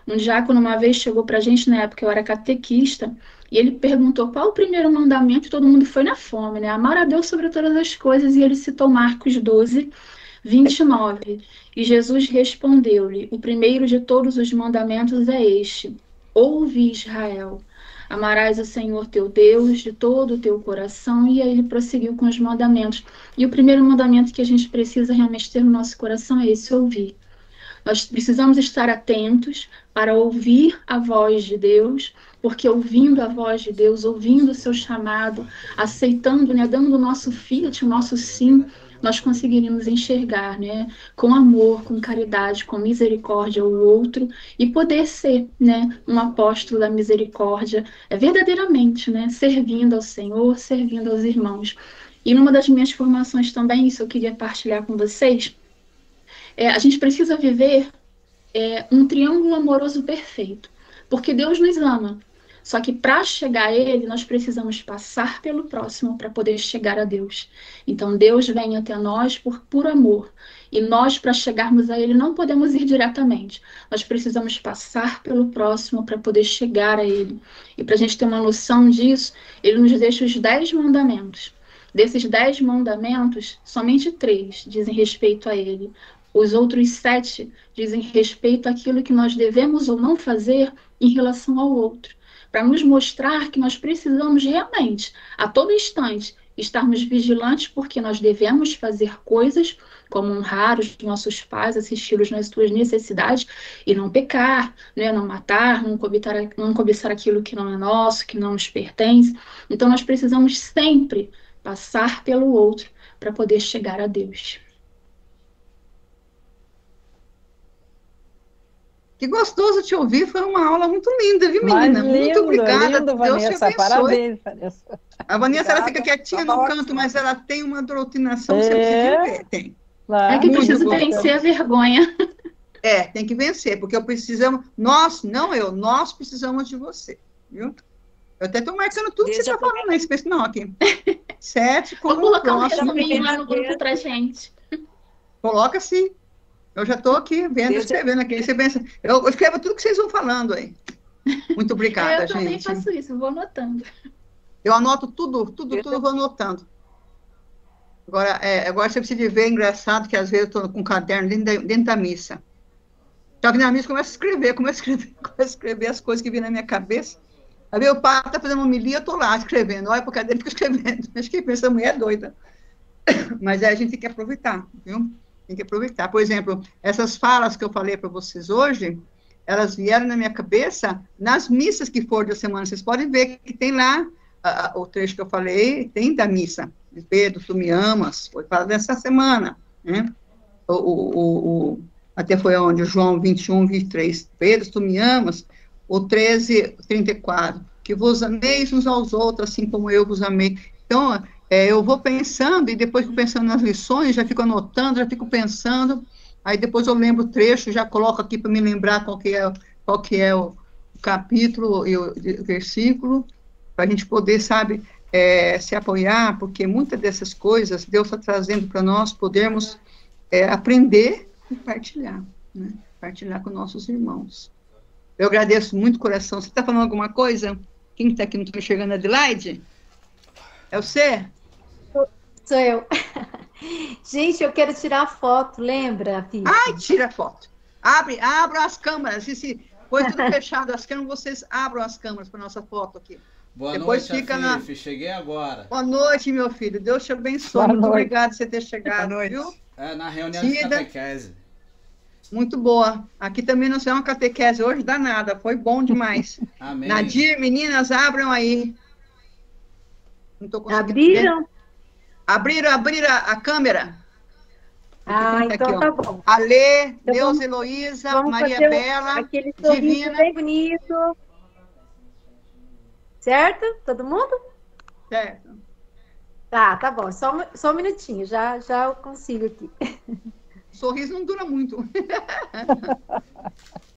[SPEAKER 5] Um diácono uma vez chegou para a gente, na época eu era catequista, e ele perguntou qual o primeiro mandamento, e todo mundo foi na fome, né? Amar a Deus sobre todas as coisas, e ele citou Marcos 12, 29. E Jesus respondeu-lhe, o primeiro de todos os mandamentos é este, ouve Israel, amarás o Senhor teu Deus de todo o teu coração, e aí ele prosseguiu com os mandamentos. E o primeiro mandamento que a gente precisa realmente ter no nosso coração é esse, ouvir. Nós precisamos estar atentos para ouvir a voz de Deus, porque ouvindo a voz de Deus, ouvindo o seu chamado, aceitando, né, dando o nosso fiat, o nosso sim, nós conseguiríamos enxergar, né, com amor, com caridade, com misericórdia o outro e poder ser, né, um apóstolo da misericórdia, verdadeiramente, né, servindo ao Senhor, servindo aos irmãos. E numa das minhas formações também, isso eu queria partilhar com vocês, a gente precisa viver um triângulo amoroso perfeito, porque Deus nos ama. Só que para chegar a Ele, nós precisamos passar pelo próximo para poder chegar a Deus. Então Deus vem até nós por amor. E nós, para chegarmos a Ele, não podemos ir diretamente. Nós precisamos passar pelo próximo para poder chegar a Ele. E para a gente ter uma noção disso, Ele nos deixa os 10 mandamentos. Desses 10 mandamentos, somente 3 dizem respeito a Ele. Os outros 7 dizem respeito àquilo que nós devemos ou não fazer em relação ao outro, para nos mostrar que nós precisamos realmente, a todo instante, estarmos vigilantes, porque nós devemos fazer coisas como honrar os nossos pais, assisti-los nas suas necessidades e não pecar, né? Não matar, não cobiçar aquilo que não é nosso, que não nos pertence. Então nós precisamos sempre passar pelo outro para poder chegar a Deus.
[SPEAKER 2] Que gostoso te ouvir, foi uma aula muito linda, viu,
[SPEAKER 4] Mais
[SPEAKER 2] menina? Muito
[SPEAKER 4] lindo,
[SPEAKER 2] obrigada.
[SPEAKER 4] lindo,
[SPEAKER 2] Deus te
[SPEAKER 4] Vanessa.
[SPEAKER 2] abençoe.
[SPEAKER 4] Parabéns, Vanessa.
[SPEAKER 2] A Vanessa, ela fica
[SPEAKER 6] Obrigada.
[SPEAKER 2] quietinha
[SPEAKER 6] Tá
[SPEAKER 2] no
[SPEAKER 6] ótimo.
[SPEAKER 2] canto, mas ela tem uma doutrinação que você precisa ver. Tem.
[SPEAKER 4] Claro,
[SPEAKER 5] É que
[SPEAKER 2] Muito
[SPEAKER 5] precisa
[SPEAKER 2] bom.
[SPEAKER 5] vencer a vergonha.
[SPEAKER 2] Tem que vencer, porque eu precisamos, nós, não eu, nós precisamos de você, viu? Eu até estou marcando tudo que você
[SPEAKER 6] Deixa
[SPEAKER 2] está falando aí, espécie, não, aqui. 7
[SPEAKER 5] Vou
[SPEAKER 2] como
[SPEAKER 5] colocar um
[SPEAKER 2] próximo.
[SPEAKER 5] resuminho lá no grupo pra gente.
[SPEAKER 2] Coloca sim. Eu já estou aqui vendo,
[SPEAKER 6] Deixa-
[SPEAKER 2] escrevendo aqui. Você pensa, eu escrevo tudo que vocês vão falando aí. Muito obrigada,
[SPEAKER 5] Eu também
[SPEAKER 2] gente.
[SPEAKER 5] faço isso, vou anotando.
[SPEAKER 2] Eu anoto tudo, vou anotando. Agora você precisa ver, engraçado, que às vezes eu estou com um caderno dentro da missa. Já que na missa começo a escrever as coisas que vêm na minha cabeça. Aí o padre está fazendo uma homilia, eu estou lá escrevendo. Olha para a cadeira e fico escrevendo. Acho que essa mulher é doida. Mas aí a gente tem que aproveitar, viu? Tem que aproveitar. Por exemplo, essas falas que eu falei para vocês hoje, elas vieram na minha cabeça nas missas que foram da semana. Vocês podem ver que tem lá o trecho que eu falei, tem da missa. Pedro, tu me amas, foi falado dessa semana, né? Até foi onde? João 21, 23. Pedro, tu me amas. O 13, 34. Que vos ameis uns aos outros, assim como eu vos amei. Então, eu vou pensando, e depois fico pensando nas lições, já fico anotando, já fico pensando, aí depois eu lembro o trecho, já coloco aqui para me lembrar qual que é o capítulo e o versículo, para a gente poder, sabe, se apoiar, porque muitas dessas coisas Deus está trazendo para nós podermos aprender e partilhar, né? Partilhar com nossos irmãos. Eu agradeço muito o coração. Você está falando alguma coisa? Quem está aqui? Não estou enxergando a Adelaide? É você?
[SPEAKER 7] Sou eu. Gente, eu quero tirar a foto, lembra, Fih?
[SPEAKER 2] Ai, tira a foto. Abra as câmeras. E se foi tudo fechado as câmeras, vocês abram as câmeras para nossa foto aqui.
[SPEAKER 8] Boa
[SPEAKER 2] Depois
[SPEAKER 8] noite,
[SPEAKER 2] fica
[SPEAKER 8] Afif. Cheguei agora.
[SPEAKER 2] Boa noite, meu filho. Deus te abençoe.
[SPEAKER 4] Boa
[SPEAKER 2] Muito
[SPEAKER 4] noite.
[SPEAKER 2] obrigado por você ter chegado,
[SPEAKER 6] Boa noite.
[SPEAKER 2] viu?
[SPEAKER 8] Na reunião de
[SPEAKER 2] Cida.
[SPEAKER 8] catequese.
[SPEAKER 2] Muito boa. Aqui também não sei uma catequese hoje, danada. Foi bom demais.
[SPEAKER 8] Amém.
[SPEAKER 2] Nadir, meninas, abram aí. Não tô conseguindo ver.
[SPEAKER 7] Abriram?
[SPEAKER 2] Abriram a câmera.
[SPEAKER 7] Ah,
[SPEAKER 2] Aqui,
[SPEAKER 7] então
[SPEAKER 2] ó.
[SPEAKER 7] tá bom.
[SPEAKER 2] Alê,
[SPEAKER 7] Então
[SPEAKER 2] Deus, Heloísa,
[SPEAKER 7] Vamos
[SPEAKER 2] Maria
[SPEAKER 7] fazer
[SPEAKER 2] Bela,
[SPEAKER 7] aquele sorriso
[SPEAKER 2] Divina.
[SPEAKER 7] bem bonito. Certo? Todo mundo?
[SPEAKER 2] Certo.
[SPEAKER 7] Tá bom. Só um minutinho, já eu consigo aqui.
[SPEAKER 2] O sorriso não dura muito.